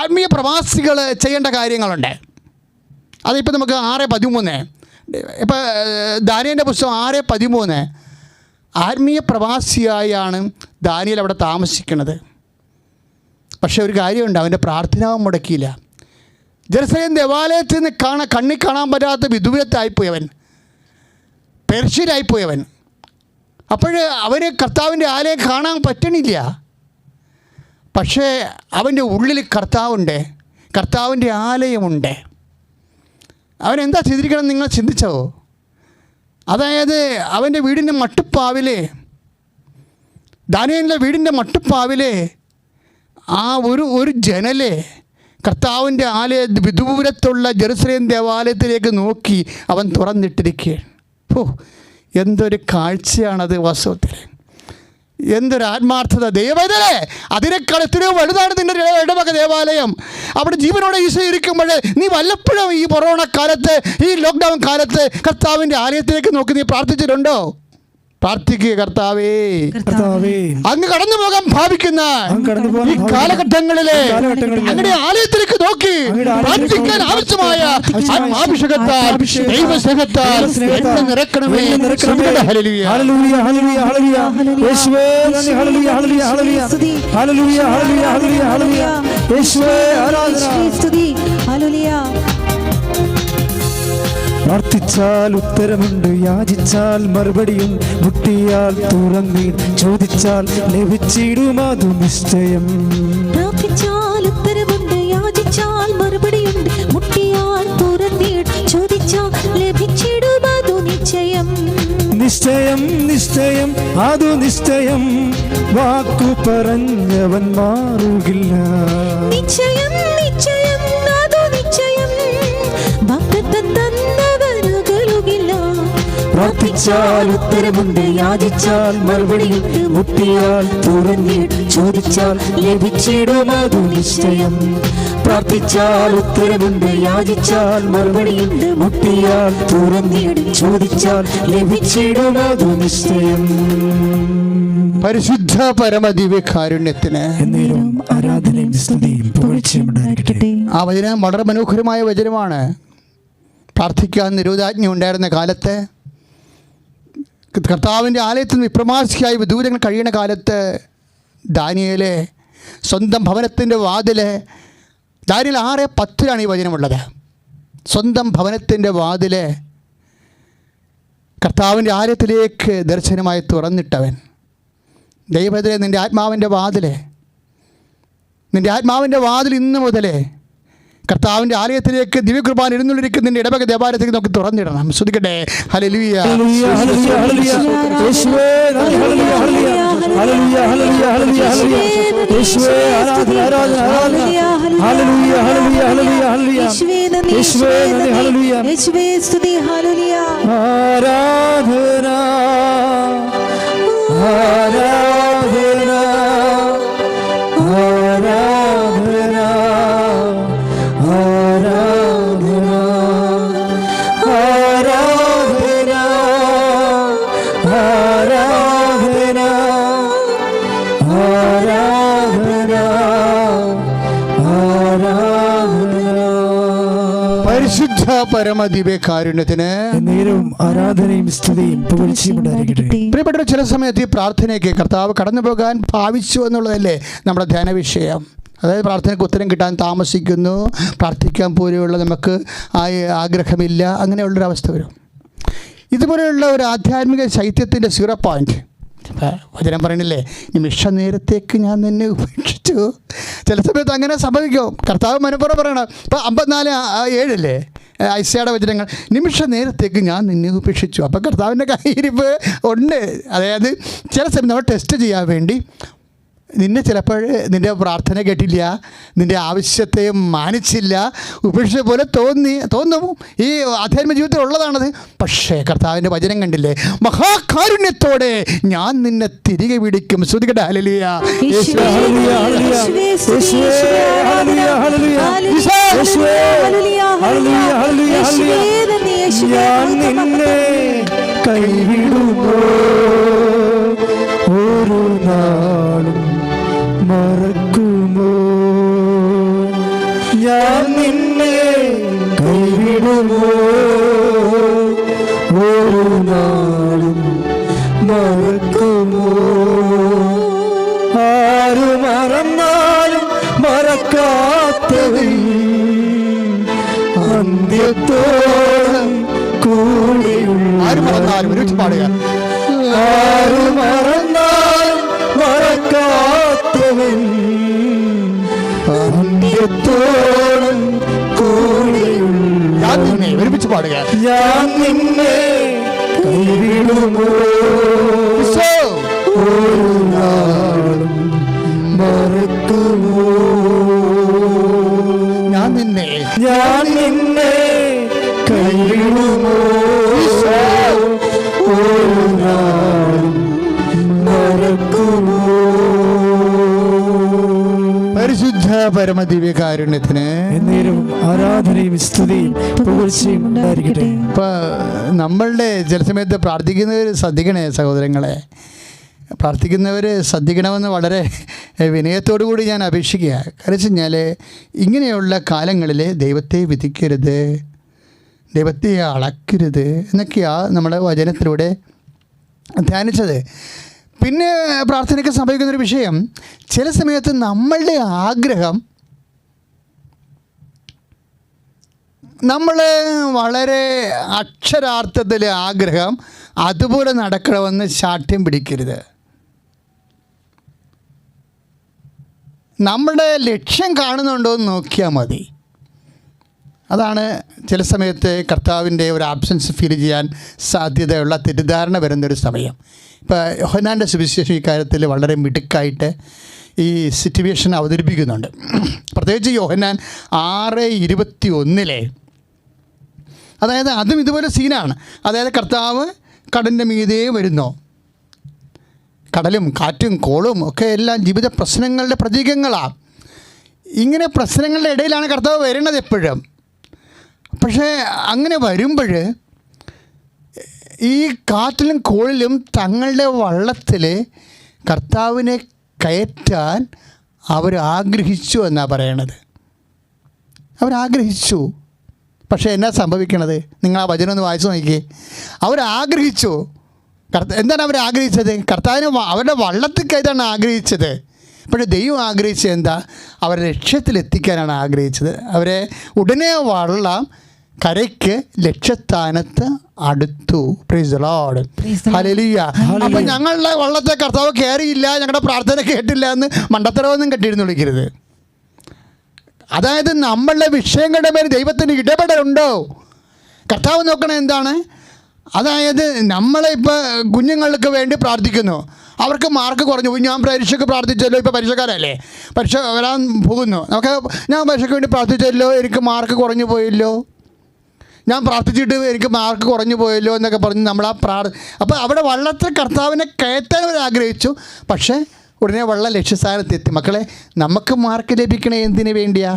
ആത്മീയ പ്രവാസികൾ ചെയ്യേണ്ട കാര്യങ്ങളുണ്ട്. അതിപ്പോൾ നമുക്ക് 6:13 ഇപ്പോൾ ദാനിയേലിൻ്റെ പുസ്തകം 6:13 ആത്മീയ പ്രവാസിയായാണ് ദാനിയേൽ അവിടെ താമസിക്കുന്നത്. പക്ഷേ ഒരു കാര്യമുണ്ട്, അവൻ്റെ പ്രാർത്ഥനാവും മുടക്കിയില്ല. ജെറുസലേം ദേവാലയത്തിൽ നിന്ന് കണ്ണിൽ കാണാൻ പറ്റാത്ത വിദൂരത്തായിപ്പോയവൻ, പെർഷ്യയിലായിപ്പോയവൻ. അപ്പോൾ അവന് കർത്താവിൻ്റെ ആലയം കാണാൻ പറ്റണില്ല. പക്ഷേ അവൻ്റെ ഉള്ളിൽ കർത്താവുണ്ട്, കർത്താവിൻ്റെ ആലയമുണ്ട്. അവനെന്താ ചെയ്തിരിക്കണം നിങ്ങൾ ചിന്തിച്ചോ? അതായത് അവൻ്റെ വീടിൻ്റെ മട്ടുപ്പാവിലെ, ദാനിയേലിൻ്റെ വീടിൻ്റെ മട്ടുപ്പാവിലെ ആ ഒരു ജനലെ കർത്താവിൻ്റെ വിദൂരത്തുള്ള ജെറുസലേം ദേവാലയത്തിലേക്ക് നോക്കി അവൻ തുറന്നിട്ടിരിക്കുകയാണ്. എന്തൊരു കാഴ്ചയാണത് വാസ്തവത്തിൽ. എന്തൊരു ആത്മാർത്ഥത ദൈവത്തിലെ! അതിനേക്കാൾ എത്രയോ വലുതാണ് നിന്റെ ഇടവക ദേവാലയം. അവിടെ ജീവനോടെ ഈശോ ഇരിക്കുമ്പോൾ നീ വല്ലപ്പോഴും ഈ കൊറോണ കാലത്ത്, ഈ ലോക്ക്ഡൗൺ കാലത്ത് കർത്താവിൻ്റെ ആലയത്തിലേക്ക് നോക്കി നീ പ്രാർത്ഥിച്ചിട്ടുണ്ടോ? പ്രാർത്ഥിക്കുക, കർത്താവേ അങ്ങ് കടന്നു പോകാൻ ഭാവിക്കുന്ന ഈ കാലഘട്ടങ്ങളിലെ അങ്ങയുടെ ആലയത്തിലേക്ക് നോക്കി പ്രാർത്ഥിക്കാൻ ആവശ്യമായ ആത്മാഭിഷേകത്താൽ, ദൈവസ്നേഹത്താൽ എന്നെ നിറക്കണമേ. ഹല്ലേലൂയ, ഹല്ലേലൂയ, ഹല്ലേലൂയ, ഹല്ലേലൂയ. യേശുവേ നന്ദി, ഹല്ലേലൂയ, ഹല്ലേലൂയ, ഹല്ലേലൂയ. ഹല്ലേലൂയ, ഹല്ലേലൂയ, ഹല്ലേലൂയ, ഹല്ലേലൂയ. യേശുവേ ആരാധന. സ്തുതി, ഹല്ലേലൂയ. പ്രാർത്ഥിച്ചാൽ ഉത്തരമുണ്ട്, യാചിച്ചാൽ മറുപടിയും, മുട്ടിയാൽ തുറന്നീ, ചോദിച്ചാൽ ലഭിച്ചിടും അതു നിശ്ചയം. പ്രാർത്ഥിച്ചാൽ ഉത്തരമുണ്ട്, യാചിച്ചാൽ മറുപടിയുണ്ട്, മുട്ടിയാൽ തുറന്നീട്, ചോദിച്ചാൽ ലഭിച്ചിടും അതു നിശ്ചയം. നിശ്ചയം, നിശ്ചയം, അതു നിശ്ചയം, വാക്കു പറഞ്ഞവൻ മാറുകില്ല. നിശ്ചയം, നിശ്ചയം, അതു നിശ്ചയം, വാഗ്ദത്തം തന്നവനുകളുകില്ല. പ്രാർത്ഥിച്ചാൽ ഉത്തരമുണ്ട്, യാചിച്ചാൽ മറുപടിയുണ്ട്, മുട്ടിയാൽ തുറന്നീട്, ചോദിച്ചാൽ ലഭിച്ചിടും അതു നിശ്ചയം. പ്രാർത്ഥിച്ചാൽ ഉത്തരമുണ്ട്, യാചിച്ചാൽ മറുപടിയുണ്ട്, മുട്ടിയാൽ തുറന്നീട്, ചോദിച്ചാൽ ലഭിച്ചിടും അതു നിശ്ചയം. പരിശുദ്ധ പരമദിവ്യകാരുണ്യത്തിന് എന്നേരം ആരാധനയും സ്തുതിയും പുകഴ്ചയും ഉണ്ടായിരിക്കട്ടെ. ആ വചനം വളരെ മനോഹരമായ വചനമാണ്. പ്രാർത്ഥിക്കാൻ നിരോധാജ്ഞ ഉണ്ടായിരുന്ന കാലത്ത്, കർത്താവിൻ്റെ ആലയത്തിൽ വിപ്രമാസിയായി വിദൂരങ്ങൾ കഴിയുന്ന കാലത്ത്, ദാനിയേലെ സ്വന്തം ഭവനത്തിൻ്റെ വാതില്, ദാനിയേൽ 6:10 ഈ വചനമുള്ളത്. സ്വന്തം ഭവനത്തിൻ്റെ വാതില് കർത്താവിൻ്റെ ആലയത്തിലേക്ക് ദർശനമായി തുറന്നിട്ടവൻ. ദൈവത്തിലെ നിൻ്റെ ആത്മാവിൻ്റെ വാതിൽ ഇന്ന് മുതലേ കർത്താവിൻ്റെ ആലയത്തിലേക്ക് ദിവ്യകൃപാൻ ഇരുന്നുള്ളിരിക്കുന്ന നിന്റെ ഇടവക ദേവാലയത്തിലേക്ക് നോക്കി തുറന്നിടണം. ശ്രദ്ധിക്കട്ടെ. ഹല്ലേലൂയ, ഹല്ലേലൂയ, ഹല്ലേലൂയ, ഹല്ലേലൂയ. യേശുവേ നന്ദി, ഹല്ലേലൂയ, ഹല്ലേലൂയ, ഹല്ലേലൂയ, ഹല്ലേലൂയ, ഹല്ലേലൂയ, ഹല്ലേലൂയ. യേശുവേ ആരാധന, ആരാധന, ആരാധന. ഹല്ലേലൂയ, ഹല്ലേലൂയ, ഹല്ലേലൂയ, ഹല്ലേലൂയ. യേശുവേ നന്ദി, ഹല്ലേലൂയ. യേശുവേ സ്തുതി, ഹല്ലേലൂയ. ആരാധന, ആരാധന, ആരാധന, ആരാധന, ആരാധന, ആരാധന, ആരാധന, ആരാധന. പരിശുദ്ധ പരമദിവ്യകാരുണ്യത്തിന് നേരവും ആരാധനയും സ്തുതിയും പുകഴ്ചയും ഉണ്ടായിരിക്കട്ടെ. പ്രിയപ്പെട്ട, ചില സമയത്ത് ഈ പ്രാർത്ഥനയ്ക്ക് കർത്താവ് കടന്നു പോകാൻ ഭാവിച്ചു എന്നുള്ളതല്ലേ നമ്മുടെ ധ്യാന വിഷയം. അതായത് പ്രാർത്ഥനയ്ക്ക് ഉത്തരം കിട്ടാൻ താമസിക്കുന്നു, പ്രാർത്ഥിക്കാൻ പോലെയുള്ള നമുക്ക് ആഗ്രഹമില്ല, അങ്ങനെയുള്ളൊരവസ്ഥ വരും. ഇതുപോലെയുള്ള ഒരു ആധ്യാത്മിക ശൈത്യത്തിൻ്റെ 0 പോയിൻറ്റ് വചനം പറയണില്ലേ, നിമിഷ നേരത്തേക്ക് ഞാൻ നിന്നെ ഉപേക്ഷിച്ചു. ചില സമയത്ത് അങ്ങനെ സംഭവിക്കും. കർത്താവ് മനപ്പുറം പറയണം. ഇപ്പോൾ 54:7 ഐസയുടെ വചനങ്ങൾ, നിമിഷ നേരത്തേക്ക് ഞാൻ നിന്നെ ഉപേക്ഷിച്ചു. അപ്പോൾ കർത്താവിൻ്റെ കയ്യിരിപ്പ് ഉണ്ട്. അതായത് ചില സമയത്ത് നമ്മൾ ടെസ്റ്റ് ചെയ്യാൻ വേണ്ടി നിന്നെ ചിലപ്പോൾ നിൻ്റെ പ്രാർത്ഥന കേട്ടില്ല, നിൻ്റെ ആവശ്യത്തെ മാനിച്ചില്ല, ഉപേക്ഷിച്ച പോലെ തോന്നും. ഈ ആധ്യാത്മിക ജീവിതത്തിൽ ഉള്ളതാണത്. പക്ഷേ കർത്താവിൻ്റെ വചനം കണ്ടില്ലേ, മഹാകാരുണ്യത്തോടെ ഞാൻ നിന്നെ തിരികെ വിളിക്കും. ശ്രുതികട്ടെ. ഹല്ലേലൂയ, യേശുവേ, ഹല്ലേലൂയ, ഹല്ലേലൂയ. യേശുവേ ഹല്ലേലൂയ, ഹല്ലേലൂയ. യേശുവേ ഹല്ലേലൂയ, ഹല്ലേലൂയ, ഹല്ലേലൂയ. ഞാൻ നിന്നെ കൈവിടുമോ ഒരു നാളും മറക്കുമോ? ഞാൻ നിന്നെ കൈവിടുമോ ഒരു നാളും മറക്കുമോ? ആരു മറന്നാലും മറക്കാത്തവൻ അന്ത്യത്തോളം കൂടെയുള്ള. ആര് മറന്നാലും ഒരുമിച്ച് പാടുക. ആരു മറന്നാലും മറക്കാത്തവൻ അന്ത്യത്തോളം കൂടെയുള്ള. ഞാൻ നിന്നെ ഒരുമിച്ച് പാടുക. ഞാൻ നിന്നെ കൈവിടുമോ ഒരു നാളും മറക്കുമോ? ഞാൻ നിന്നെ കൈവിടുമോ ഒരു നാളും മറക്കുമോ? പരിശുദ്ധ പരമദിവ്യകാരുണ്യത്തിന് എന്നേരവും ആരാധനയും സ്തുതിയും പുകഴ്ചയും ഉണ്ടായിരിക്കട്ടെ. ഇപ്പോൾ നമ്മളുടെ ചില സമയത്ത് പ്രാർത്ഥിക്കുന്നവർ ശ്രദ്ധിക്കണേ സഹോദരങ്ങളെ, പ്രാർത്ഥിക്കുന്നവർ ശ്രദ്ധിക്കണമെന്ന് വളരെ വിനയത്തോടു കൂടി ഞാൻ അപേക്ഷിക്കുക. കാരണം വെച്ച് കഴിഞ്ഞാൽ ഇങ്ങനെയുള്ള കാലങ്ങളിൽ ദൈവത്തെ വിധിക്കരുത്, ദൈവത്തെ അളക്കരുത് എന്നൊക്കെയാണ് നമ്മുടെ വചനത്തിലൂടെ ധ്യാനിച്ചത്. പിന്നെ പ്രാർത്ഥനയ്ക്ക് സംഭവിക്കുന്നൊരു വിഷയം, ചില സമയത്ത് നമ്മളുടെ ആഗ്രഹം നമ്മൾ വളരെ അക്ഷരാർത്ഥത്തിൽ ആഗ്രഹം അതുപോലെ നടക്കണമെന്ന് ശാഠ്യം പിടിക്കരുത്. നമ്മുടെ ലക്ഷ്യം കാണുന്നുണ്ടോ എന്ന് നോക്കിയാൽ മതി. അതാണ് ചില സമയത്ത് കർത്താവിൻ്റെ ഒരു ആബ്സൻസ് ഫീൽ ചെയ്യാൻ സാധ്യതയുള്ള തെറ്റിദ്ധാരണ വരുന്നൊരു സമയം. ഇപ്പോൾ യോഹന്നാൻ്റെ സുവിശേഷം ഇക്കാര്യത്തിൽ വളരെ മിടുക്കായിട്ട് ഈ സിറ്റുവേഷൻ അവതരിപ്പിക്കുന്നുണ്ട്. പ്രത്യേകിച്ച് യോഹന്നാൻ 6:21 അതായത് അതും ഇതുപോലെ സീനാണ്. അതായത് കർത്താവ് കടലിൻ്റെ മീതെ വരുന്നു. കടലും കാറ്റും കോളും ഒക്കെ എല്ലാം ജീവിത പ്രശ്നങ്ങളുടെ പ്രതീകങ്ങളാണ്. ഇങ്ങനെ പ്രശ്നങ്ങളുടെ ഇടയിലാണ് കർത്താവ് വരുന്നത് എപ്പോഴും. പക്ഷേ അങ്ങനെ വരുമ്പോൾ ഈ കാറ്റിലും കോളിലും തങ്ങളുടെ വള്ളത്തിൽ കർത്താവിനെ കയറ്റാൻ അവരാഗ്രഹിച്ചു എന്നാണ് പറയണത്. അവരാഗ്രഹിച്ചു. പക്ഷേ എന്നാ സംഭവിക്കണത്? നിങ്ങൾ ആ വചനം ഒന്ന് വായിച്ചു നോക്കിയേ. അവരാഗ്രഹിച്ചു. എന്താണ് അവർ ആഗ്രഹിച്ചത്? കർത്താവിനെ അവരുടെ വള്ളത്തിൽ കയറ്റാണ് ആഗ്രഹിച്ചത്. പക്ഷേ ദൈവം ആഗ്രഹിച്ചത് എന്താ? അവരെ ലക്ഷ്യത്തിലെത്തിക്കാനാണ് ആഗ്രഹിച്ചത്. അവരെ ഉടനെ വള്ളം കരയ്ക്ക് ലക്ഷ്യസ്ഥാനത്ത് അടുത്തു. Praise the Lord, hallelujah. അപ്പം ഞങ്ങളുടെ വള്ളത്തെ കർത്താവ് കയറിയില്ല, ഞങ്ങളുടെ പ്രാർത്ഥന കേട്ടില്ല എന്ന് മണ്ടത്തരവൊന്നും കെട്ടിയിരുന്ന് വിളിക്കരുത്. അതായത് നമ്മളുടെ വിഷയങ്ങളുടെ മേൽ ദൈവത്തിന് ഇടപെടലുണ്ടോ? കർത്താവ് നോക്കണത് എന്താണ്? അതായത് നമ്മളിപ്പോൾ കുഞ്ഞുങ്ങൾക്ക് വേണ്ടി പ്രാർത്ഥിക്കുന്നു, അവർക്ക് മാർക്ക് കുറഞ്ഞു പോയി. ഞാൻ പരീക്ഷയ്ക്ക് പ്രാർത്ഥിച്ചല്ലോ, ഇപ്പോൾ പരീക്ഷക്കാരല്ലേ, പരീക്ഷ വരാൻ പോകുന്നു. ഞാൻ പരീക്ഷയ്ക്ക് വേണ്ടി പ്രാർത്ഥിച്ചല്ലോ, എനിക്ക് മാർക്ക് കുറഞ്ഞു പോയല്ലോ, ഞാൻ പ്രാർത്ഥിച്ചിട്ട് എനിക്ക് മാർക്ക് കുറഞ്ഞു പോയല്ലോ എന്നൊക്കെ പറഞ്ഞ് നമ്മൾ അപ്പോൾ അവിടെ വള്ളത്തിൽ കർത്താവിനെ കയറ്റാൻ അവർ ആഗ്രഹിച്ചു. പക്ഷേ ഉടനെ വള്ളം ലക്ഷ്യസ്ഥാനത്തെത്തി. മക്കളെ, നമുക്ക് മാർക്ക് ലഭിക്കണേ എന്തിനു വേണ്ടിയാ?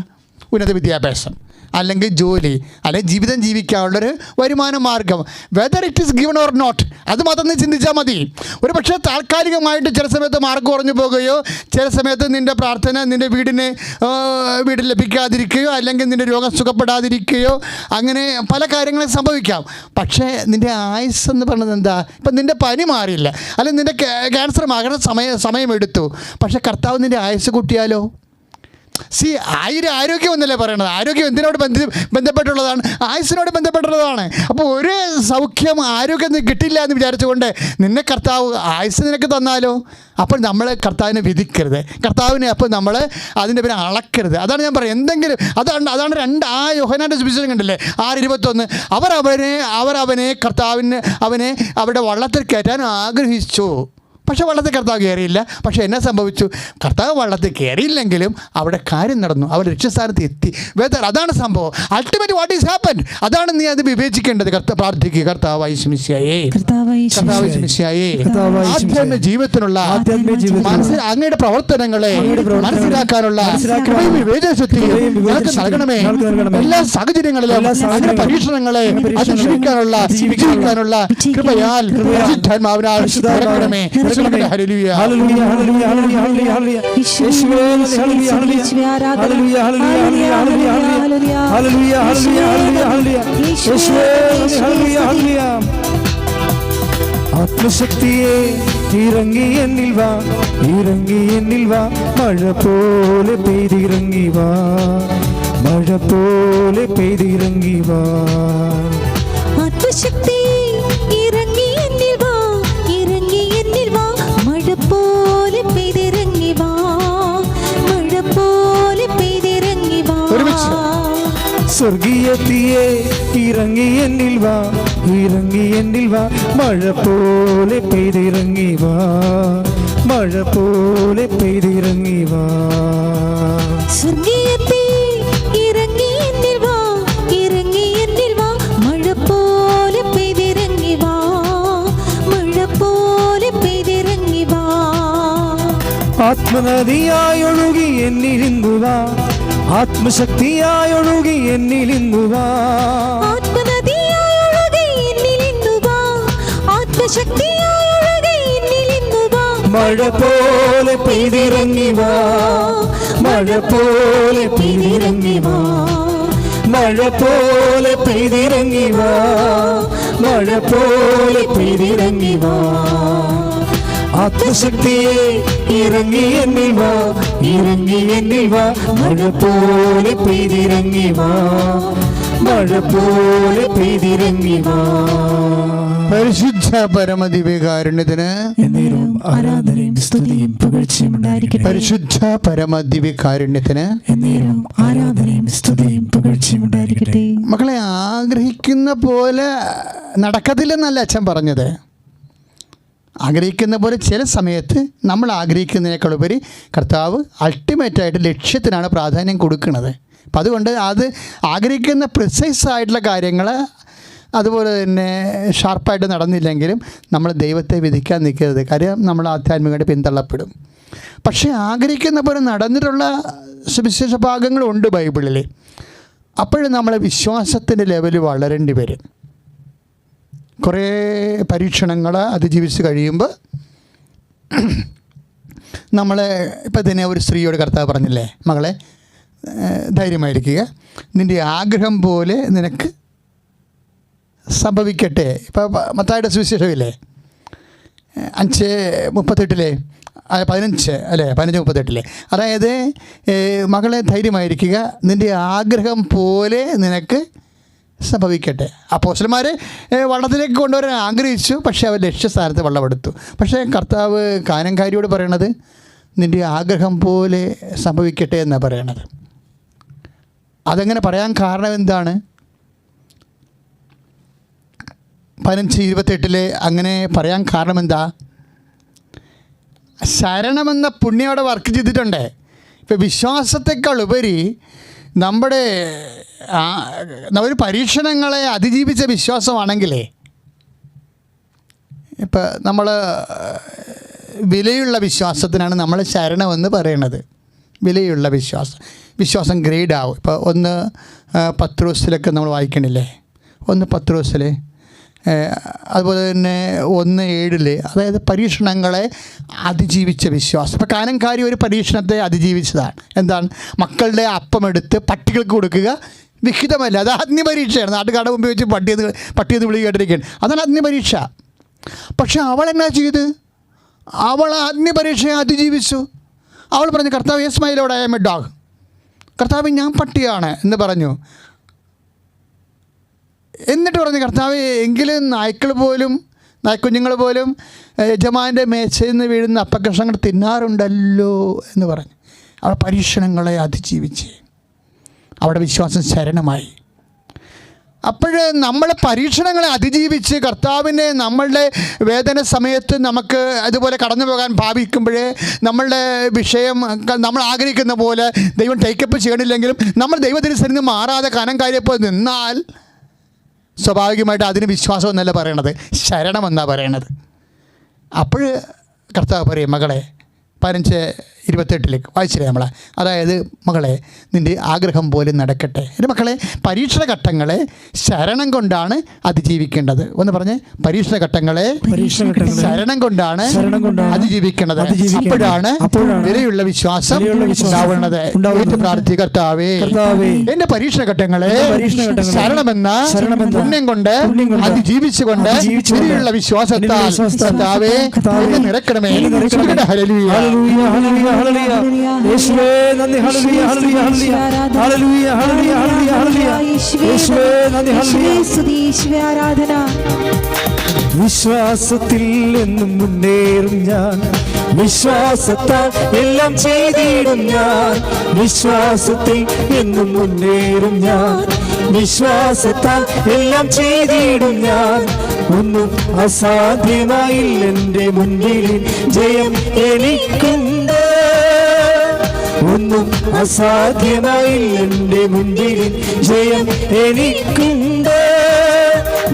ഉന്നത വിദ്യാഭ്യാസം, അല്ലെങ്കിൽ ജോലി, അല്ലെങ്കിൽ ജീവിതം ജീവിക്കാനുള്ളൊരു വരുമാന മാർഗം. Whether it is given or not, അത് മാത്രം ചിന്തിച്ചാൽ മതി. ഒരു പക്ഷേ താൽക്കാലികമായിട്ട് ചില സമയത്ത് മാർക്ക് കുറഞ്ഞു പോകുകയോ, ചില സമയത്ത് നിൻ്റെ പ്രാർത്ഥന നിൻ്റെ വീട് ലഭിക്കാതിരിക്കുകയോ, അല്ലെങ്കിൽ നിൻ്റെ രോഗം സുഖപ്പെടാതിരിക്കുകയോ, അങ്ങനെ പല കാര്യങ്ങളും സംഭവിക്കാം. പക്ഷേ നിൻ്റെ ആയുസ് എന്ന് പറയുന്നത് എന്താ? ഇപ്പം നിൻ്റെ പനി മാറിയില്ല, അല്ലെങ്കിൽ നിൻ്റെ ക്യാൻസർ മാറാൻ സമയമെടുത്തു, പക്ഷേ കർത്താവ് നിൻ്റെ ആയുസ് കൂട്ടിയാലോ? ആരോഗ്യം എന്നല്ലേ പറയണത്? ആരോഗ്യം എന്തിനോട് ബന്ധപ്പെട്ടുള്ളതാണ്? ആയുസ്സിനോട് ബന്ധപ്പെട്ടുള്ളതാണ്. അപ്പോൾ ഒരു സൗഖ്യം ആരോഗ്യം കിട്ടില്ല എന്ന് വിചാരിച്ചുകൊണ്ട് നിന്നെ കർത്താവ് ആയുസ് നിനക്ക് തന്നാലോ? അപ്പോൾ നമ്മൾ കർത്താവിനെ വിധിക്കരുത്, കർത്താവിനെ അപ്പോൾ നമ്മൾ അതിൻ്റെ പേര് അളക്കരുത്. അതാണ് ഞാൻ പറയുന്നത്. എന്തെങ്കിലും അതാണ് യോഹന്നാൻ്റെ സുവിശേഷം കണ്ടില്ലേ, 6:21. അവനെ കർത്താവിന് അവരുടെ വള്ളത്തിൽ കയറ്റാൻ ആഗ്രഹിച്ചു. പക്ഷേ വള്ളത്തിൽ കർത്താവ് കയറിയില്ല. പക്ഷേ എന്നെ സംഭവിച്ചു? കർത്താവ് വള്ളത്തിൽ കയറിയില്ലെങ്കിലും അവിടെ കാര്യം നടന്നു, അവർ ലക്ഷ്യസ്ഥാനത്ത് എത്തി. അതാണ് സംഭവം. അൾട്ടിമേറ്റ് വാട്ട് ഈസ് ഹാപ്പൻ, അതാണ് നീ അത് വിവേചിക്കേണ്ടത്. പ്രാർത്ഥിക്കുക, കർത്താവായ യേശുമിശിഹായേ, ആധ്യാത്മിക ജീവിതത്തിനുള്ള അങ്ങയുടെ പ്രവർത്തനങ്ങളെ മനസ്സിലാക്കാനുള്ള വിവേചനശക്തി നൽകണമേ. എല്ലാ സാഹചര്യങ്ങളിലും അങ്ങയുടെ പരീക്ഷണങ്ങളെ അതിജീവിക്കാനുള്ള കൃപയാൽ നൽകണമേ. ഹല്ലേലൂയ, ഹല്ലേലൂയ, ഹല്ലേലൂയ, ഹല്ലേലൂയ, ഹല്ലേലൂയ. യേശുവേ ഹല്ലേലൂയ, ഹല്ലേലൂയ, ഹല്ലേലൂയ, ഹല്ലേലൂയ, ഹല്ലേലൂയ, ഹല്ലേലൂയ, ഹല്ലേലൂയ. യേശുവേ ഹല്ലേലൂയ, ഹല്ലേലൂയ. ആത്മശക്തിയെ ഇറങ്ങി എന്നിൽ വാ, ഇറങ്ങി എന്നിൽ വാ, മഴ പോലെ പെയ്തിറങ്ങി വാ, മഴ പോലെ പെയ്തിറങ്ങി വാ. ആത്മശക്തി ഇറങ്ങി എന്നിൽ വാ, ഇറങ്ങി എന്നിൽ വാ, മഴ പോലെ പെയ്തിറങ്ങി വാ, മഴ പോലെ പെയ്തിറങ്ങി വാ. സ്വർഗീയത്തിയെ ഇറങ്ങി എന്നിൽ വാ, ഇറങ്ങി എന്നിൽ വാ, മഴ പോലെ പെയ്തിറങ്ങി വാ, മഴ പോലെ പെയ്തിറങ്ങി വാ. സ്വർഗീയത്തെ ഇറങ്ങി എന്നിൽ വാ, ഇറങ്ങി എന്നിൽ വാ, മഴ പോലെ പെയ്തിറങ്ങി വാ, മഴ പോലെ പെയ്തിറങ്ങി വാ. ആത്മനദിയായി ഒഴുകി എന്നിലിന്നു വാ, ആത്മശക്തിയായി ഒഴുകി എന്നിലിന്നു വാ, ആത്മനദിയായി ഒഴുകി എന്നിലിന്നു വാ, ആത്മശക്തിയായി ഒഴുകി എന്നിലിന്നു വാ. മഴ പോലെ പെയ്തിറങ്ങി വാ, മഴ പോലെ പെയ്തിറങ്ങി വാ, മഴ പോലെ പെയ്തിറങ്ങി വാ, മഴ പോലെ പെയ്തിറങ്ങി വാ. ആത്മശക്തിയെ ഇറങ്ങി എന്നിൽ വാ, ഇറങ്ങി എന്നിൽ വാ, മഴ പോലെ പെയ്തിറങ്ങി വാ, മഴ പോലെ പെയ്തിറങ്ങി വാ. പരിശുദ്ധ പരമദിവ്യകാരുണ്യത്തിന് എന്നേരവും ആരാധനയും സ്തുതിയും പുകഴ്ചയും ഉണ്ടായിരിക്കട്ടെ. പരിശുദ്ധ പരമദിവ്യകാരുണ്യത്തിന് എന്നേരവും ആരാധനയും സ്തുതിയും പുകഴ്ചയും ഉണ്ടായിരിക്കട്ടെ. മക്കളെ, ആഗ്രഹിക്കുന്ന പോലെ നടക്കത്തില്ലെന്നല്ല അച്ഛൻ പറഞ്ഞത്. ആഗ്രഹിക്കുന്ന പോലെ ചില സമയത്ത് നമ്മൾ ആഗ്രഹിക്കുന്നതിനേക്കാൾ ഉപരി കർത്താവ് അൾട്ടിമേറ്റായിട്ട് ലക്ഷ്യത്തിനാണ് പ്രാധാന്യം കൊടുക്കുന്നത്. അപ്പം അതുകൊണ്ട് അത് ആഗ്രഹിക്കുന്ന പ്രിസൈസ് ആയിട്ടുള്ള കാര്യങ്ങൾ അതുപോലെ തന്നെ ഷാർപ്പായിട്ട് നടന്നില്ലെങ്കിലും നമ്മൾ ദൈവത്തെ വിധിക്കാൻ നിൽക്കരുത്. കാര്യം നമ്മൾ ആധ്യാത്മികമായിട്ട് പിന്തള്ളപ്പെടും. പക്ഷേ ആഗ്രഹിക്കുന്ന പോലെ നടന്നിട്ടുള്ള സുവിശേഷ ഭാഗങ്ങളുണ്ട് ബൈബിളിൽ. അപ്പോഴും നമ്മളെ വിശ്വാസത്തിൻ്റെ ലെവൽ വളരേണ്ടി വരും. കുറേ പരീക്ഷണങ്ങൾ അതിജീവിച്ച് കഴിയുമ്പോൾ നമ്മൾ ഇപ്പം തന്നെ ഒരു സ്ത്രീയോട് കർത്താവ് പറഞ്ഞില്ലേ, മകളെ ധൈര്യമായിരിക്കുക, നിൻ്റെ ആഗ്രഹം പോലെ നിനക്ക് സംഭവിക്കട്ടെ. ഇപ്പോൾ മത്തായിയുടെ സുവിശേഷമില്ലേ 5:38 15:38 അതായത് മകളെ ധൈര്യമായിരിക്കുക, നിൻ്റെ ആഗ്രഹം പോലെ നിനക്ക് സംഭവിക്കട്ടെ. അപ്പോസ്തലന്മാർ വള്ളത്തിലേക്ക് കൊണ്ടുവരാൻ ആഗ്രഹിച്ചു, പക്ഷേ അവർ ലക്ഷ്യസ്ഥാനത്ത് വള്ളമെടുത്തു. പക്ഷേ കർത്താവ് കാനംകാരിയോട് പറയണത് നിൻ്റെ ആഗ്രഹം പോലെ സംഭവിക്കട്ടെ എന്നാണ് പറയണത്. അതെങ്ങനെ പറയാൻ കാരണം എന്താണ്? 15:28 അങ്ങനെ പറയാൻ കാരണം എന്താ? ശരണമെന്ന പുണ്യം അവിടെ വർക്ക് ചെയ്തിട്ടുണ്ട്. ഇപ്പം വിശ്വാസത്തെക്കാൾ ഉപരി നമ്മുടെ ഒരു പരീക്ഷണങ്ങളെ അതിജീവിച്ച വിശ്വാസമാണെങ്കിലേ, ഇപ്പം നമ്മൾ വിലയുള്ള വിശ്വാസത്തിനാണ് നമ്മൾ ശരണമെന്ന് പറയണത്. വിലയുള്ള വിശ്വാസം ഗ്രേഡാവും. ഇപ്പോൾ 1 പത്രോസിലൊക്കെ നമ്മൾ വായിക്കണില്ലേ, 1 പത്രോസിൽ, അതുപോലെ തന്നെ 1:7 അതായത് പരീക്ഷണങ്ങളെ അതിജീവിച്ച വിശ്വാസം. ഇപ്പോൾ കാനംകാരി ഒരു പരീക്ഷണത്തെ അതിജീവിച്ചതാണ്. എന്താണ്? മക്കളുടെ അപ്പമെടുത്ത് പട്ടികൾക്ക് കൊടുക്കുക വിഹിതമല്ല, അത് അഗ്നിപരീക്ഷയാണ്. നാട്ടുകാരുടെ മുമ്പ് വെച്ച് പട്ടിയെന്ന് വിളി കേട്ടിരിക്കുകയാണ്, അതാണ് അഗ്നിപരീക്ഷ. പക്ഷെ അവൾ എന്നാ ചെയ്ത്? അവൾ അഗ്നിപരീക്ഷയെ അതിജീവിച്ചു. അവൾ പറഞ്ഞു, കർത്താവ് yes my lord I am a dog, കർത്താവ് ഞാൻ പട്ടിയാണ് എന്ന് പറഞ്ഞു. എന്നിട്ട് പറഞ്ഞു, കർത്താവ് എങ്കിലും നായ്ക്കുഞ്ഞുങ്ങൾ പോലും യജമാൻ്റെ മേശയിൽ നിന്ന് വീഴുന്ന അപ്പക്കഷ്ണങ്ങൾ തിന്നാറുണ്ടല്ലോ എന്ന് പറഞ്ഞു. അവിടെ പരീക്ഷണങ്ങളെ അതിജീവിച്ച് അവിടെ വിശ്വാസം ശരണമായി. അപ്പോൾ നമ്മൾ പരീക്ഷണങ്ങളെ അതിജീവിച്ച് കർത്താവിനെ നമ്മളുടെ വേദന സമയത്ത് നമുക്ക് അതുപോലെ കടന്നു പോകാൻ ഭാവിക്കുമ്പോഴേ നമ്മളുടെ വിഷയം നമ്മൾ ആഗ്രഹിക്കുന്ന പോലെ ദൈവം ടേക്കപ്പ് ചെയ്യണില്ലെങ്കിലും നമ്മൾ ദൈവത്തിൻ്റെ മാറാതെ കാനംകാരിയെപ്പോൾ നിന്നാൽ സ്വാഭാവികമായിട്ട് അതിന് വിശ്വാസം എന്നല്ല പറയണത്, ശരണമെന്നാണ് പറയണത്. അപ്പോൾ കർത്താവ് പറയും, മകളെ 15:28 വായിച്ചില്ലേ നമ്മൾ? അതായത് മകളെ നിൻ്റെ ആഗ്രഹം പോലെ നടക്കട്ടെ. എൻ്റെ മക്കളെ, പരീക്ഷണ ഘട്ടങ്ങളെ ശരണം കൊണ്ടാണ് അതിജീവിക്കേണ്ടത്. ഒന്ന് പറഞ്ഞ്, പരീക്ഷണ ഘട്ടങ്ങളെ ശരണം കൊണ്ടാണ് അതിജീവിക്കേണ്ടത്. അപ്പോഴാണ് വിലയുള്ള വിശ്വാസം ഉണ്ടാവുന്നത്. പ്രാർത്ഥി, കർത്താവേ എൻ്റെ പരീക്ഷണ ഘട്ടങ്ങളെ ശരണമെന്ന പുണ്യം കൊണ്ട് അതിജീവിച്ചുകൊണ്ട് വിലയുള്ള വിശ്വാസത്താൽ കർത്താവേ എന്നെ നിറക്കണമേ. ഹല്ലേലൂയ. ഹല്ലേലൂയ ഹല്ലേലൂയ യേശുവേ നന്ദി. ഹല്ലേലൂയ ഹല്ലേലൂയ ഹല്ലേലൂയ ഹല്ലേലൂയ ഹല്ലേലൂയ ഹല്ലേലൂയ യേശുവേ നന്ദി. ഹല്ലേലൂയ സ്തുതി, യേശുവേ ആരാധന. വിശ്വാസത്തിൽ എന്നും മുന്നേറും ഞാൻ, വിശ്വാസത്താൽ എല്ലാം ചെയ്തിടും ഞാൻ. വിശ്വാസത്തിൽ എന്നും മുന്നേറും ഞാൻ, വിശ്വാസത്താൽ എല്ലാം ചെയ്തിടും ഞാൻ. ഒന്നും അസാധ്യമായില്ല എൻ്റെ മുൻപിൽ, ജയം എനിക്കുണ്ട്. ഒന്നും അസാധ്യമായില്ല എൻ്റെ മുൻപിൽ, ജയം എനിക്കുണ്ട്.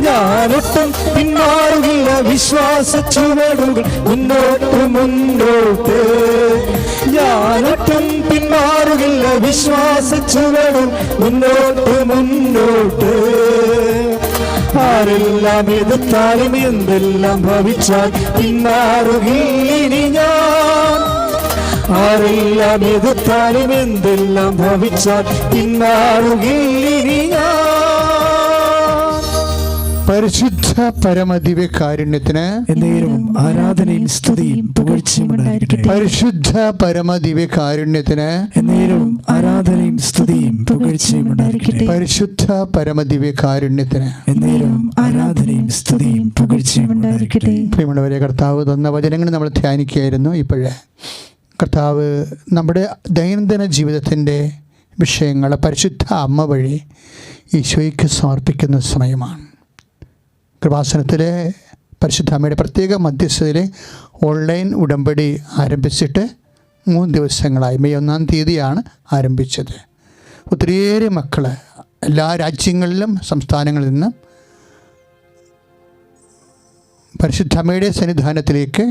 ഞാനൊട്ടും പിന്മാറുകില്ല, വിശ്വാസ ചുവടുകൾ മുന്നോട്ട്. ഞാനൊട്ടും പിന്മാറുകില്ല, വിശ്വാസ ചുവടും മുന്നോട്ട് മുന്നോട്ട്. ആരെല്ലാം എതിർത്താലും എന്തെല്ലാം ഭവിച്ചാൽ പിന്മാറുകില്ല ഞാൻ. ആരെല്ലാം എതിർത്താലും എന്തെല്ലാം ഭവിച്ചാൽ പിന്മാറുകില്ല ഞാൻ. പരിശുദ്ധ പരമദിവ്യകാരുണ്യത്തിന് എന്നേരവും ആരാധനയും സ്തുതിയും പുകഴ്ചയും ഉണ്ടായിരിക്കട്ടെ. പരിശുദ്ധ പരമദിവ്യകാരുണ്യത്തിന് എന്നേരവും ആരാധനയും സ്തുതിയും പുകഴ്ചയും ഉണ്ടായിരിക്കട്ടെ. പരിശുദ്ധ പരമദിവ്യകാരുണ്യത്തിന് എന്നേരവും ആരാധനയും സ്തുതിയും പുകഴ്ചയും ഉണ്ടായിരിക്കട്ടെ. പ്രിയമുള്ളവരെ, കർത്താവ് തന്ന വചനങ്ങൾ നമ്മൾ ധ്യാനിക്കുകയായിരുന്നു. ഇപ്പോഴേ കർത്താവ് നമ്മുടെ ദൈനംദിന ജീവിതത്തിൻ്റെ വിഷയങ്ങൾ പരിശുദ്ധ അമ്മ വഴി ഈശോയ്ക്ക് സമർപ്പിക്കുന്ന സമയമാണ്. കൃപാസനത്തിലെ പരിശുദ്ധ അമ്മയുടെ പ്രത്യേക മധ്യസ്ഥതയിലെ ഓൺലൈൻ ഉടമ്പടി ആരംഭിച്ചിട്ട് 3 ദിവസങ്ങളായി. മെയ് 1-ാം തീയതിയാണ് ആരംഭിച്ചത്. ഒത്തിരിയേറെ മക്കൾ എല്ലാ രാജ്യങ്ങളിലും സംസ്ഥാനങ്ങളിൽ നിന്നും പരിശുദ്ധ അമ്മയുടെ സന്നിധാനത്തിലേക്ക്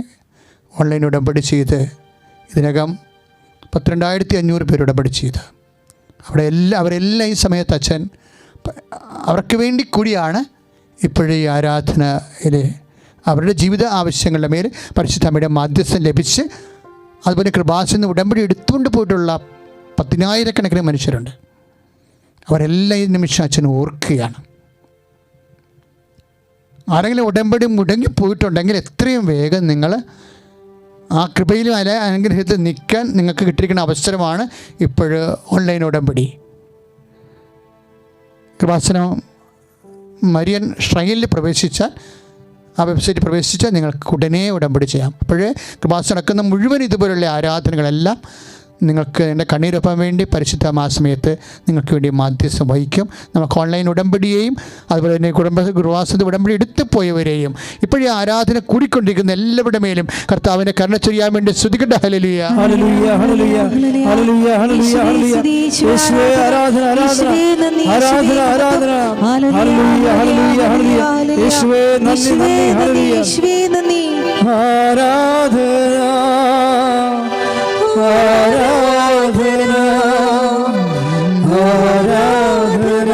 ഓൺലൈൻ ഉടമ്പടി ചെയ്ത് ഇതിനകം 12,500 പേര് ഉടമ്പടി ചെയ്ത് അവരെല്ലാം ഈ സമയത്ത് അച്ഛൻ അവർക്ക് വേണ്ടി കൂടിയാണ് ഇപ്പോഴീ ആരാധനയിൽ അവരുടെ ജീവിത ആവശ്യങ്ങളുടെ മേൽ പരിശുദ്ധ അമ്മയുടെ മാധ്യസ്ഥം ലഭിച്ച് അതുപോലെ കൃപാസന ഉടമ്പടി എടുത്തുകൊണ്ട് പോയിട്ടുള്ള 10,000 മനുഷ്യരുണ്ട്. അവരെല്ലാം ഈ നിമിഷം അച്ഛൻ ഓർക്കുകയാണ്. ആരെങ്കിലും ഉടമ്പടി മുടങ്ങിപ്പോയിട്ടുണ്ടെങ്കിൽ എത്രയും വേഗം നിങ്ങൾ ആ കൃപയിലും അനുഗ്രഹത്തിൽ നിൽക്കാൻ നിങ്ങൾക്ക് കിട്ടിയിരിക്കുന്ന അവസരമാണ് ഇപ്പോൾ ഓൺലൈൻ ഉടമ്പടി. കൃപാസനം മരിയൻ ഷ്രൈനിൽ പ്രവേശിച്ചാൽ, ആ വെബ്സൈറ്റിൽ പ്രവേശിച്ചാൽ നിങ്ങൾക്ക് ഉടനെ ഉടമ്പടി ചെയ്യാം. അപ്പോഴേ കൃപാസനം നടക്കുന്ന മുഴുവൻ ഇതുപോലുള്ള ആരാധനകളെല്ലാം നിങ്ങൾക്ക് എൻ്റെ കണ്ണീരൊപ്പാൻ വേണ്ടി പരിശുദ്ധ സമയത്ത് നിങ്ങൾക്ക് വേണ്ടി മാധ്യസ്ഥം വഹിക്കും. നമുക്ക് ഓൺലൈൻ ഉടമ്പടിയെയും അതുപോലെ തന്നെ കൃപാസനത്തിൽ ഉടമ്പടി എടുത്തു പോയവരെയും ഇപ്പോഴീ ആരാധന കൂടിക്കൊണ്ടിരിക്കുന്ന എല്ലാവരുടെ മേലും കർത്താവിനെ കരുണ ചെയ്യാൻ വേണ്ടി സ്തുതിക്കട്ടെ. ഹല്ലേലൂയ, ഹല്ലേലൂയ, ഹല്ലേലൂയ, ഹല്ലേലൂയ, ഹല്ലേലൂയ, ഹല്ലേലൂയ. യേശുവേ ആരാധന, ആരാധന, ആരാധന, ആരാധന. ഹല്ലേലൂയ, ഹല്ലേലൂയ, ഹല്ലേലൂയ. യേശുവേ നന്ദി, നന്ദി, ഹല്ലേലൂയ. യേശുവേ നന്ദി. ആരാധന, ആരാധന, ആരാധന,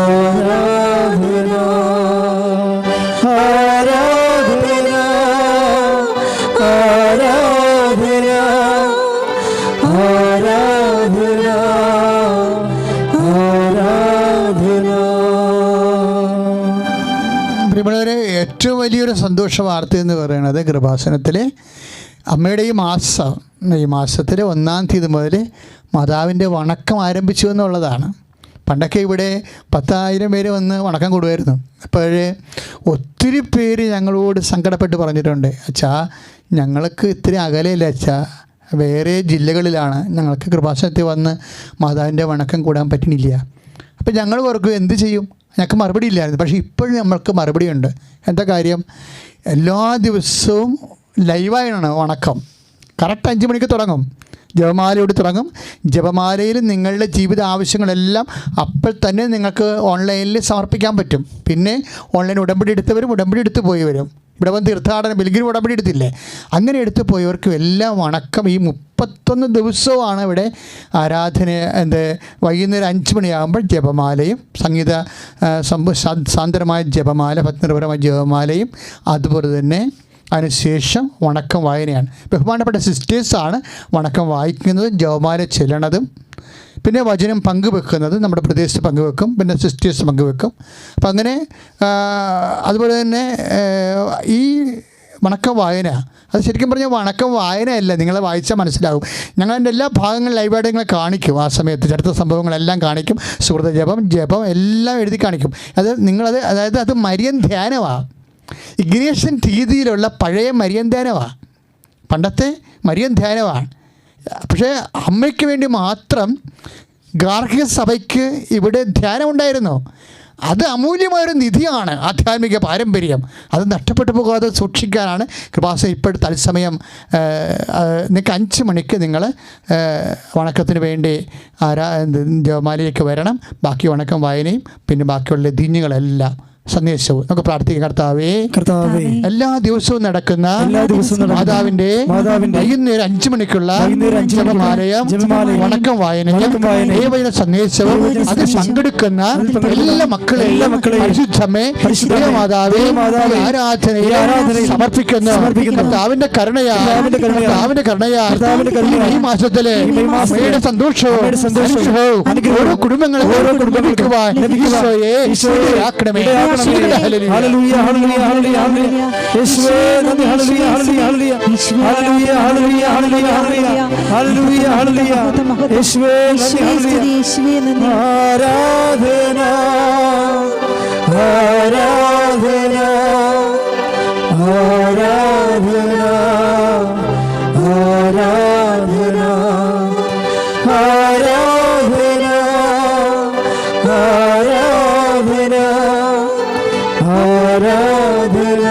ആരാധന, ആരാധന, ആരാധന, ആരാധന, ആരാധന. പ്രിയമുള്ളവരെ, ഏറ്റവും വലിയൊരു സന്തോഷ വാർത്ത എന്ന് പറയുന്നത് കൃപാസനത്തിലെ അമ്മയുടെ ഈ മാസത്തിൽ 1-ാം തീയതി മുതൽ മാതാവിൻ്റെ വണക്കം ആരംഭിച്ചു എന്നുള്ളതാണ്. പണ്ടൊക്കെ ഇവിടെ 10,000 പേര് വന്ന് വണക്കം കൂടുമായിരുന്നു. അപ്പോഴേ ഒത്തിരി പേര് ഞങ്ങളോട് സങ്കടപ്പെട്ട് പറഞ്ഞിട്ടുണ്ട്, അച്ഛാ ഞങ്ങൾക്ക് ഇത്തിരി അകലെയില്ല അച്ഛാ, വേറെ ജില്ലകളിലാണ്, ഞങ്ങൾക്ക് കൃപാസനത്തിൽ വന്ന് മാതാവിൻ്റെ വണക്കം കൂടാൻ പറ്റുന്നില്ല. അപ്പോൾ ഞങ്ങൾ ഓർക്കും എന്ത് ചെയ്യും, ഞങ്ങൾക്ക് മറുപടി ഇല്ലായിരുന്നു. പക്ഷേ ഇപ്പോഴും നമ്മൾക്ക് മറുപടിയുണ്ട്. എന്താ കാര്യം, എല്ലാ ദിവസവും ലൈവായാണ് വണക്കം. കറക്റ്റ് 5 മണിക്ക് തുടങ്ങും, ജപമാലയോട് തുടങ്ങും. ജപമാലയിൽ നിങ്ങളുടെ ജീവിത ആവശ്യങ്ങളെല്ലാം അപ്പോൾ തന്നെ നിങ്ങൾക്ക് ഓൺലൈനിൽ സമർപ്പിക്കാൻ പറ്റും. പിന്നെ ഓൺലൈൻ ഉടമ്പടി എടുത്തവരും ഉടമ്പടി എടുത്ത് പോയവരും, ഇവിടെ വന്ന് തീർത്ഥാടനം ബലിഗിരി ഉടമ്പടി എടുത്തില്ലേ, അങ്ങനെ എടുത്ത് പോയവർക്കും എല്ലാം വണക്കം. ഈ 31 ദിവസവുമാണ് ഇവിടെ ആരാധന. വൈകുന്നേരം 5 മണിയാകുമ്പോൾ ജപമാലയും സംഗീത സാന്ദ്രമായ ജപമാല, ഭക്തിനിർഭരമായ ജപമാലയും അതുപോലെ തന്നെ അതിനുശേഷം വണക്കം വായനയാണ്. ബഹുമാനപ്പെട്ട സിസ്റ്റേഴ്സാണ് വണക്കം വായിക്കുന്നതും ജപമാല ചെല്ലണതും. പിന്നെ വചനം പങ്കുവെക്കുന്നത് നമ്മുടെ പ്രദേശത്ത് പങ്കുവെക്കും, പിന്നെ സിസ്റ്റേഴ്സ് പങ്കുവെക്കും. അപ്പം അങ്ങനെ അതുപോലെ തന്നെ ഈ വണക്കം വായന, അത് ശരിക്കും പറഞ്ഞാൽ വണക്കം വായനയല്ല, നിങ്ങളെ വായിച്ചാൽ മനസ്സിലാകും. ഞങ്ങളതിൻ്റെ എല്ലാ ഭാഗങ്ങളും ലൈവായിട്ട് നിങ്ങളെ കാണിക്കും. ആ സമയത്ത് ചരിത്ര സംഭവങ്ങളെല്ലാം കാണിക്കും, സുഹൃത ജപം എല്ലാം എഴുതി കാണിക്കും. അതായത് അത് മരിയൻ ധ്യാനമാണ്, ഇഗ്നേഷ്യൻ രീതിയിലുള്ള പഴയ മരിയൻ ധ്യാനമാണ്, പണ്ടത്തെ മരിയൻ ധ്യാനമാണ്. പക്ഷേ അമ്മയ്ക്ക് വേണ്ടി മാത്രം ഗാർഹിക സഭയ്ക്ക് ഇവിടെ ധ്യാനമുണ്ടായിരുന്നു. അത് അമൂല്യമായൊരു നിധിയാണ്, ആധ്യാത്മിക പാരമ്പര്യം. അത് നഷ്ടപ്പെട്ടു പോകാതെ സൂക്ഷിക്കാനാണ് കൃപാസനം ഇപ്പോൾ തത്സമയം നിങ്ങൾക്ക് 5 മണിക്ക് നിങ്ങൾ വണക്കത്തിന് വേണ്ടി ജപമാലയിലേക്ക് വരണം. ബാക്കി വണക്കം വായനയും പിന്നെ ബാക്കിയുള്ള ദിഞ്ഞുകളെല്ലാം സന്ദേശവും നമുക്ക് പ്രാർത്ഥിക്കാം. കർത്താവേ, എല്ലാ ദിവസവും നടക്കുന്ന മാതാവിന്റെ വൈകുന്നേരം 5 മണിക്കുള്ള ജപമാലയം, വണക്കം വായനയും ദൈവവചന സന്ദേശവും അതിൽ പങ്കെടുക്കുന്ന എല്ലാ മക്കളെയും പരിശുദ്ധമേ മാതാവേ ആരാധനയെ സമർപ്പിക്കുന്നു. കർത്താവിന്റെ കരുണയാ ഈ മാസത്തിലെ അമ്മയുടെ സന്തോഷവും ഓരോ കുടുംബങ്ങളെ ആക്കണമേ. ഹല്ലേലൂയ ഹല്ലേലൂയ ഹല്ലേലൂയ യേശുവേ നന്ദി. ഹല്ലേലൂയ ഹല്ലേലൂയ ഹല്ലേലൂയ ഹല്ലേലൂയ ഹല്ലേലൂയ ഹല്ലേലൂയ യേശുവേ നന്ദി. ആരാധന ആരാധന ആരാധന ആരാധന ആരാധന ആരാധന ആരാധന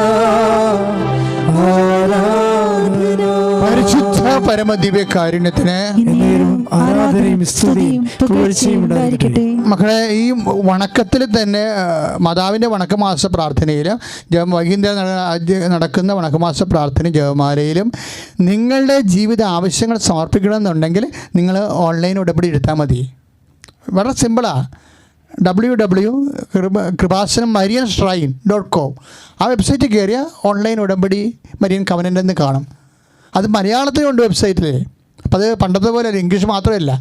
ആരാധന. പരിശുദ്ധ പരമദിവ്യ കാരുണ്യത്തിന് ആരാധനയും സ്തുതിയും പുകഴ്ചയും ഉണ്ടായിരിക്കട്ടെ. മക്കളെ, ഈ വണക്കത്തിൽ തന്നെ മാതാവിൻ്റെ വണക്കമാസ പ്രാർത്ഥനയിലും വൈകുന്നേരം നടക്കുന്ന വണക്കമാസ പ്രാർത്ഥന ജപമാലയിലും നിങ്ങളുടെ ജീവിത ആവശ്യങ്ങൾ സമർപ്പിക്കണമെന്നുണ്ടെങ്കിൽ നിങ്ങൾ ഓൺലൈൻ ഉടമ്പടി എടുത്താൽ മതി. വളരെ സിമ്പിളാണ്. www.കൃപാസനം-marian-shrine.com ആ വെബ്സൈറ്റിൽ കയറിയാൽ ഓൺലൈൻ ഉടമ്പടി മരിയൻ കവനൻ്റ് എന്ന് കാണും. അത് മലയാളത്തിലുണ്ട് വെബ്സൈറ്റിൽ. അപ്പോൾ അത് പണ്ടത്തെ പോലെ ഇംഗ്ലീഷ് മാത്രമല്ല,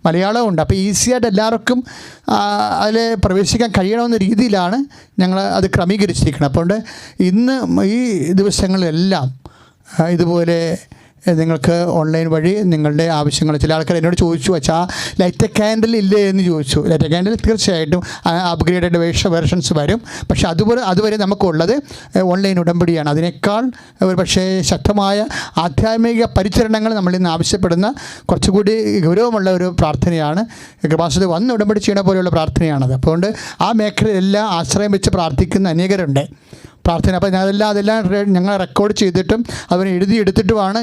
മലയാളമുണ്ട്. അപ്പോൾ ഈസിയായിട്ട് എല്ലാവർക്കും അതിൽ പ്രവേശിക്കാൻ കഴിയണമെന്ന രീതിയിലാണ് ഞങ്ങൾ അത് ക്രമീകരിച്ചിരിക്കുന്നത്. അപ്പോൾ ഇന്ന് ഈ ദിവസങ്ങളിലെല്ലാം ഇതുപോലെ നിങ്ങൾക്ക് ഓൺലൈൻ വഴി നിങ്ങളുടെ ആവശ്യങ്ങൾ, ചില ആൾക്കാർ എന്നോട് ചോദിച്ചു, വെച്ചാൽ ലൈറ്റ് ക്യാൻഡിൽ ഇല്ലേ എന്ന് ചോദിച്ചു. ലൈറ്റ് ക്യാൻഡിൽ തീർച്ചയായിട്ടും അപ്ഗ്രേഡഡ് വെർഷൻസ് വരും. പക്ഷേ അതുവരെ നമുക്കുള്ളത് ഓൺലൈൻ ഉടമ്പടിയാണ്. അതിനേക്കാൾ ഒരു പക്ഷേ ശക്തമായ ആധ്യാത്മിക പരിചരണങ്ങൾ നമ്മളിന്ന് ആവശ്യപ്പെടുന്ന കുറച്ചുകൂടി ഗൗരവമുള്ള ഒരു പ്രാർത്ഥനയാണ്. കൃപാസനത്തിൽ വന്ന് ഉടമ്പടി ചെയ്യണ പോലെയുള്ള പ്രാർത്ഥനയാണത്. അതുകൊണ്ട് ആ മേഖലയിലെല്ലാം ആശ്രയം വെച്ച് പ്രാർത്ഥിക്കുന്ന അനേകരുണ്ട് പ്രാർത്ഥന. അപ്പോൾ അതെല്ലാം ഞങ്ങൾ റെക്കോർഡ് ചെയ്തിട്ടും അവന് എഴുതിയെടുത്തിട്ടുമാണ്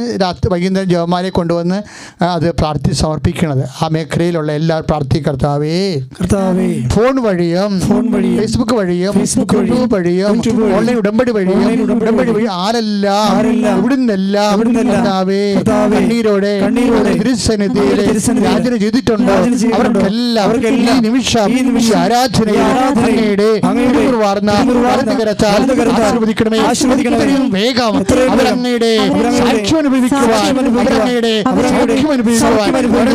വൈകുന്നേരം ജപമാലയെ കൊണ്ടുവന്ന് അത് സമർപ്പിക്കുന്നത്. ആ മേഖലയിലുള്ള എല്ലാ പ്രാർത്ഥികർത്താവേ ഫോൺ വഴിയും ഫേസ്ബുക്ക് വഴിയും യൂട്യൂബ് വഴിയും ഓൺലൈൻ ഉടമ്പടി വഴി ആരെല്ലാം ഇവിടുന്നെല്ലാം കണ്ണീരോടെ തിരുസന്നിധിയിലെ യാചന ചെയ്തിട്ടുണ്ട് അവർക്കെല്ലാം ഈ നിമിഷം ആരാധനയുടെ ആശീർവദിക്കണമേ. വേഗം അവരങ്ങയുടെ സാക്ഷ്യം അനുഭവിക്കുവാൻ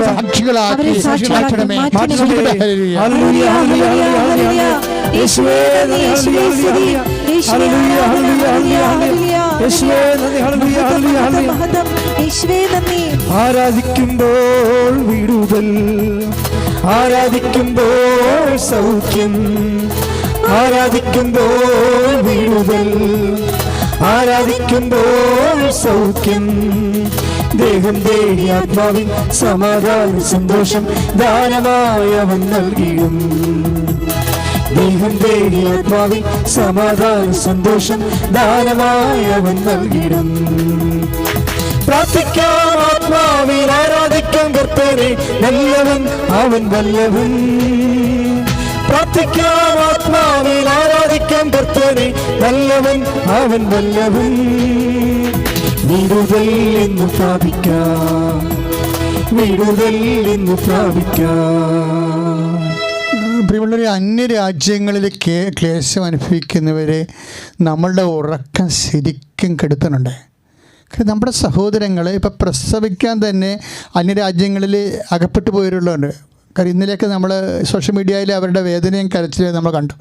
സാക്ഷികളാക്കി മാറ്റണമേ. ആരാധിക്കുമ്പോൾ വിടുതൽ, ആരാധിക്കുമ്പോൾ സൗഖ്യം, ആരാധിക്കുമ്പോൾ വിടുതൽ, ആരാധിക്കുമ്പോൾ സൗഖ്യം. ദേഹം ദേഹി ആത്മാവിൻ സമാധാന സന്തോഷം ദാനമായി അവൻ നൽകിയും. ദേഹം ദേഹി ആത്മാവിൻ സമാധാന സന്തോഷം ദാനമായി അവൻ നൽകിയും. പ്രാർത്ഥിക്കാം ആത്മാവിൽ ആരാധിക്കാം കർത്തനെ, നല്ലവൻ അവൻ വല്ലവൻ. പ്രാർത്ഥിക്കാം ആത്മാവിൽ ആരാധിക്കാം കർത്തനെ, നല്ലവൻ അവൻ വല്ലവൻ. വിടുതൽ എന്ന് പ്രാപിക്കാം, വിടുതൽ എന്ന് പ്രാപിക്കാം. പ്രിയമുള്ളവരെ, അന്യരാജ്യങ്ങളിൽ ക്ലേശം അനുഭവിക്കുന്നവരെ നമ്മളുടെ ഉറക്കം ശരിക്കും കെടുത്തുന്നുണ്ട്. നമ്മുടെ സഹോദരങ്ങൾ ഇപ്പം പ്രസവിക്കാൻ തന്നെ അന്യരാജ്യങ്ങളിൽ അകപ്പെട്ടു പോയിട്ടുള്ളതുണ്ട്. കാര്യം ഇന്നലെയൊക്കെ നമ്മൾ സോഷ്യൽ മീഡിയയിൽ അവരുടെ വേദനയും കരച്ചിലും നമ്മൾ കണ്ടു.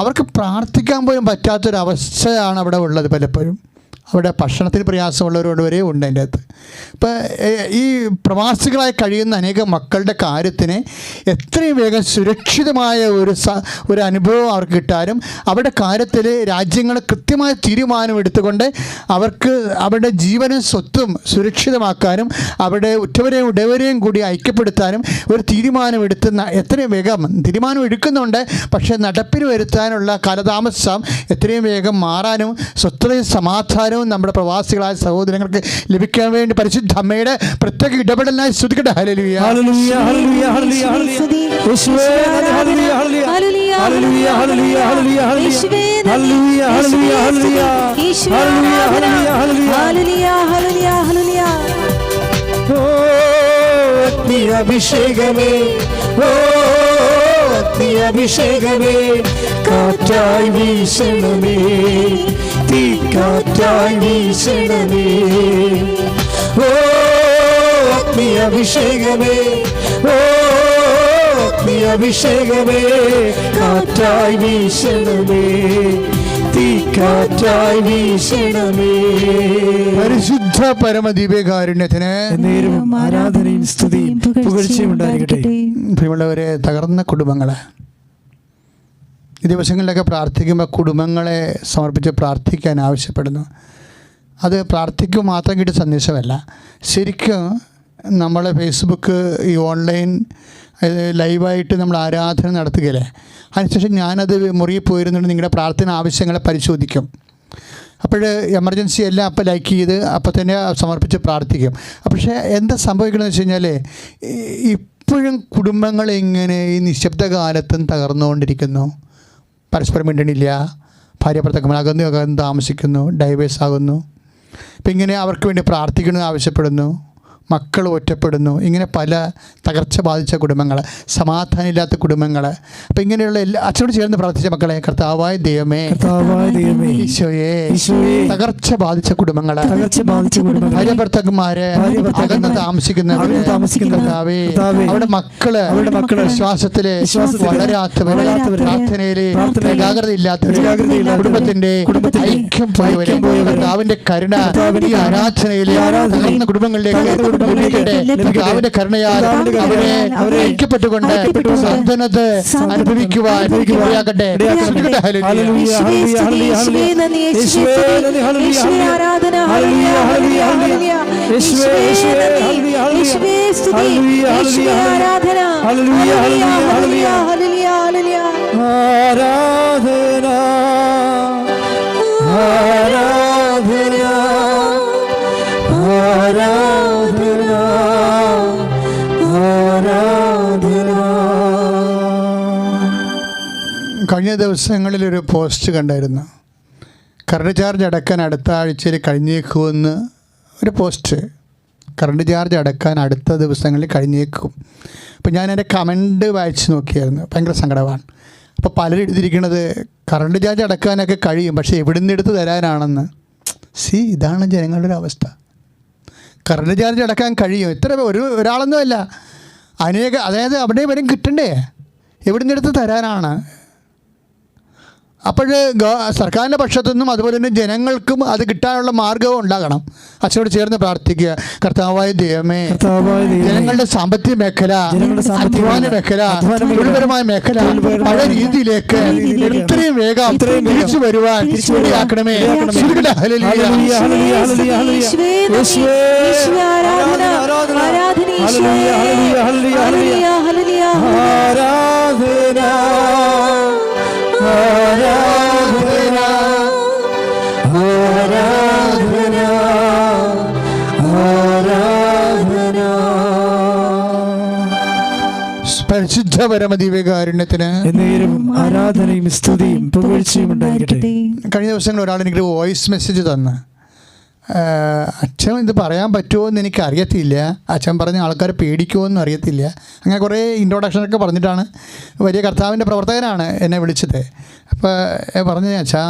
അവർക്ക് പ്രാർത്ഥിക്കാൻ പോലും പറ്റാത്തൊരവസ്ഥയാണ് അവിടെ ഉള്ളത്. പലപ്പോഴും അവിടെ ഭക്ഷണത്തിന് പ്രയാസമുള്ളവരോട് വരെ ഉണ്ട് അതിൻ്റെ അകത്ത്. ഇപ്പം ഈ പ്രവാസികളായി കഴിയുന്ന അനേകം മക്കളുടെ കാര്യത്തിന് എത്രയും വേഗം സുരക്ഷിതമായ ഒരു അനുഭവം അവർക്ക് കിട്ടാനും അവരുടെ കാര്യത്തിൽ രാജ്യങ്ങൾ കൃത്യമായ തീരുമാനം എടുത്തുകൊണ്ട് അവർക്ക് അവരുടെ ജീവനും സ്വത്തും സുരക്ഷിതമാക്കാനും അവരുടെ ഉറ്റവരെയും ഉടയവരെയും കൂടി ഐക്യപ്പെടുത്താനും ഒരു തീരുമാനമെടുത്ത് എത്രയും വേഗം തീരുമാനം എടുക്കുന്നുണ്ട്. പക്ഷേ നടപ്പിൽ വരുത്താനുള്ള കാലതാമസം എത്രയും വേഗം മാറാനും സ്വസ്ഥതയും സമാധാനം സമാധാനവും നമ്മുടെ പ്രവാസികളായ സഹോദരങ്ങൾക്ക് ലഭിക്കാൻ വേണ്ടി പരിശുദ്ധ അമ്മയുടെ പ്രത്യേക ഇടപെടലിനായി സ്തുതിക്കട്ടെ. ഹല്ലേലൂയ. ഹല്ലേലൂയ ഹല്ലേലൂയ ഹല്ലേലൂയ ഹല്ലേലൂയ. യേശുവേ നന്ദി. ഹല്ലേലൂയ ഹല്ലേലൂയ ഹല്ലേലൂയ ഹല്ലേലൂയ ഹല്ലേലൂയ ഹല്ലേലൂയ ഹല്ലേലൂയ ഹല്ലേലൂയ ഹല്ലേലൂയ ഹല്ലേലൂയ ഹല്ലേലൂയ ഹല്ലേലൂയ ഹല്ലേലൂയ. ഓ അഗ്നി അഭിഷേകമേ, ഓ അഗ്നി അഭിഷേകമേ, കാറ്റായി വീശണമേ, തീ കാറ്റായി വീശണമേ. ഓ അഗ്നി അഭിഷേകമേ, ഓ അഗ്നി അഭിഷേകമേ, കാറ്റായി വീശണമേ, തീ കാറ്റായി വീശണമേ. പരിശുദ്ധ പരമദിവ്യകാരുണ്യത്തിന് നേരവും ആരാധനയും സ്തുതിയും പുകഴ്ചയും ഉണ്ടായിരിക്കട്ടെ. പ്രിയമുള്ളവരെ, തകർന്ന കുടുംബങ്ങളെ ഈ ദിവസങ്ങളിലൊക്കെ പ്രാർത്ഥിക്കുമ്പോൾ കുടുംബങ്ങളെ സമർപ്പിച്ച് പ്രാർത്ഥിക്കാൻ ആവശ്യപ്പെടുന്നു. അത് പ്രാർത്ഥിക്കുക മാത്രം കിട്ടിയ സന്ദേശമല്ല, ശരിക്കും നമ്മൾ ഫേസ്ബുക്ക് ഈ ഓൺലൈൻ ലൈവായിട്ട് നമ്മൾ ആരാധന നടത്തുകയല്ലേ, അതിനുശേഷം ഞാനത് മുറിയിൽ പോയിരുന്നുകൊണ്ട് നിങ്ങളുടെ പ്രാർത്ഥന ആവശ്യങ്ങളെ പരിശോധിക്കും. അപ്പോൾ എമർജൻസി എല്ലാം അപ്പോൾ ലൈക്ക് ചെയ്ത് അപ്പോൾ തന്നെ സമർപ്പിച്ച് പ്രാർത്ഥിക്കും. പക്ഷേ എന്താ സംഭവിക്കണമെന്ന് വെച്ച് കഴിഞ്ഞാൽ ഇപ്പോഴും കുടുംബങ്ങൾ ഇങ്ങനെ ഈ നിശബ്ദ കാലത്തും തകർന്നുകൊണ്ടിരിക്കുന്നു. പരസ്പരം മിണ്ടണില്ല, ഭാര്യ ഭർത്താക്കന്മാർ അകന്നു താമസിക്കുന്നു, ഡൈവേഴ്സ് ആകുന്നു. ഇപ്പം ഇങ്ങനെ അവർക്ക് വേണ്ടി പ്രാർത്ഥിക്കണമെന്ന് ആവശ്യപ്പെടുന്നു, മക്കൾ ഒറ്റപ്പെടുന്നു. ഇങ്ങനെ പല തകർച്ച ബാധിച്ച കുടുംബങ്ങൾ, സമാധാനമില്ലാത്ത കുടുംബങ്ങൾ. അപ്പം ഇങ്ങനെയുള്ള എല്ലാ അച്ഛനോട് ചേർന്ന് പ്രാർത്ഥിച്ച മക്കളെ, കർത്താവായ ദൈവമേ, ഈശോയെ, തകർച്ച ബാധിച്ച കുടുംബങ്ങൾ, ഭാര്യ ഭർത്താക്കന്മാരെ അകന്ന് താമസിക്കുന്നവരെ, കർത്താവേ, അവരുടെ മക്കള് വിശ്വാസത്തില് വളരാത്തവര്, പ്രാർത്ഥനയില് ഏകാഗ്രത ഇല്ലാത്തവര്, കുടുംബത്തിന്റെ ഐക്യം പോയവര്, കർത്താവിന്റെ കരുണ ഈ ആരാധനയിലെ തകർന്ന കുടുംബങ്ങളിലേക്ക് അവന്റെ കരുണയാൽ അവരെ ഐക്യപ്പെട്ടുകൊണ്ട് സന്തുലത അനുഭവിക്കുവാൻ ഇടയാകട്ടെ. കഴിഞ്ഞ ദിവസങ്ങളിലൊരു പോസ്റ്റ് കണ്ടായിരുന്നു. കറണ്ട് ചാർജ് അടക്കാൻ അടുത്ത ആഴ്ചയിൽ കഴിഞ്ഞേക്കുമെന്ന് ഒരു പോസ്റ്റ്. കറണ്ട് ചാർജ് അടക്കാൻ അടുത്ത ദിവസങ്ങളിൽ കഴിഞ്ഞേക്കും. അപ്പോൾ ഞാൻ എൻ്റെ കമൻറ്റ് വായിച്ച് നോക്കിയായിരുന്നു. ഭയങ്കര സങ്കടമാണ്. അപ്പോൾ പലരും എഴുതിയിരിക്കുന്നത് കറണ്ട് ചാർജ് അടക്കാനൊക്കെ കഴിയും, പക്ഷേ എവിടെ നിന്ന് എടുത്ത് തരാനാണെന്ന്. ഇതാണ് ജനങ്ങളുടെ ഒരു അവസ്ഥ. കറണ്ട് ചാർജ് അടക്കാൻ കഴിയും, ഇത്ര ഒരാളൊന്നുമല്ല, അതായത് അവിടെ വരും കിട്ടണ്ടേ, എവിടെ നിന്ന് എടുത്ത് തരാനാണ്. അപ്പോൾ സർക്കാരിൻ്റെ പക്ഷത്തുനിന്നും അതുപോലെ തന്നെ ജനങ്ങൾക്കും അത് കിട്ടാനുള്ള മാർഗവും ഉണ്ടാകണം. അച്ഛനോട് ചേർന്ന് പ്രാർത്ഥിക്കുക. കർത്താവായ ദൈവമേ, ജനങ്ങളുടെ സാമ്പത്തിക മേഖല, അധ്വാന മേഖല, തൊഴിൽപരമായ മേഖല പഴയ രീതിയിലേക്ക് എത്രയും വേഗം തിരിച്ചു വരുവാൻ ഇടയാക്കണമേ. പരിശുദ്ധ പരമദിവ്യകാരുണ്യത്തിന് ആരാധനയും സ്തുതിയും പുകഴ്ചയും ഉണ്ടായിരിക്കട്ടെ. കഴിഞ്ഞ ദിവസങ്ങൾ ഒരാൾ എനിക്ക് വോയിസ് മെസ്സേജ് തന്ന്, അച്ഛൻ ഇത് പറയാൻ പറ്റുമോ എന്ന് എനിക്ക് അറിയത്തില്ല, അച്ഛൻ പറഞ്ഞ ആൾക്കാർ പേടിക്കുമോ എന്നും അറിയത്തില്ല. അങ്ങനെ കുറേ ഇൻട്രൊഡക്ഷനൊക്കെ പറഞ്ഞിട്ടാണ്, വലിയ കർത്താവിൻ്റെ പ്രവർത്തകനാണ് എന്നെ വിളിച്ചത്. അപ്പോൾ പറഞ്ഞു, അച്ഛാ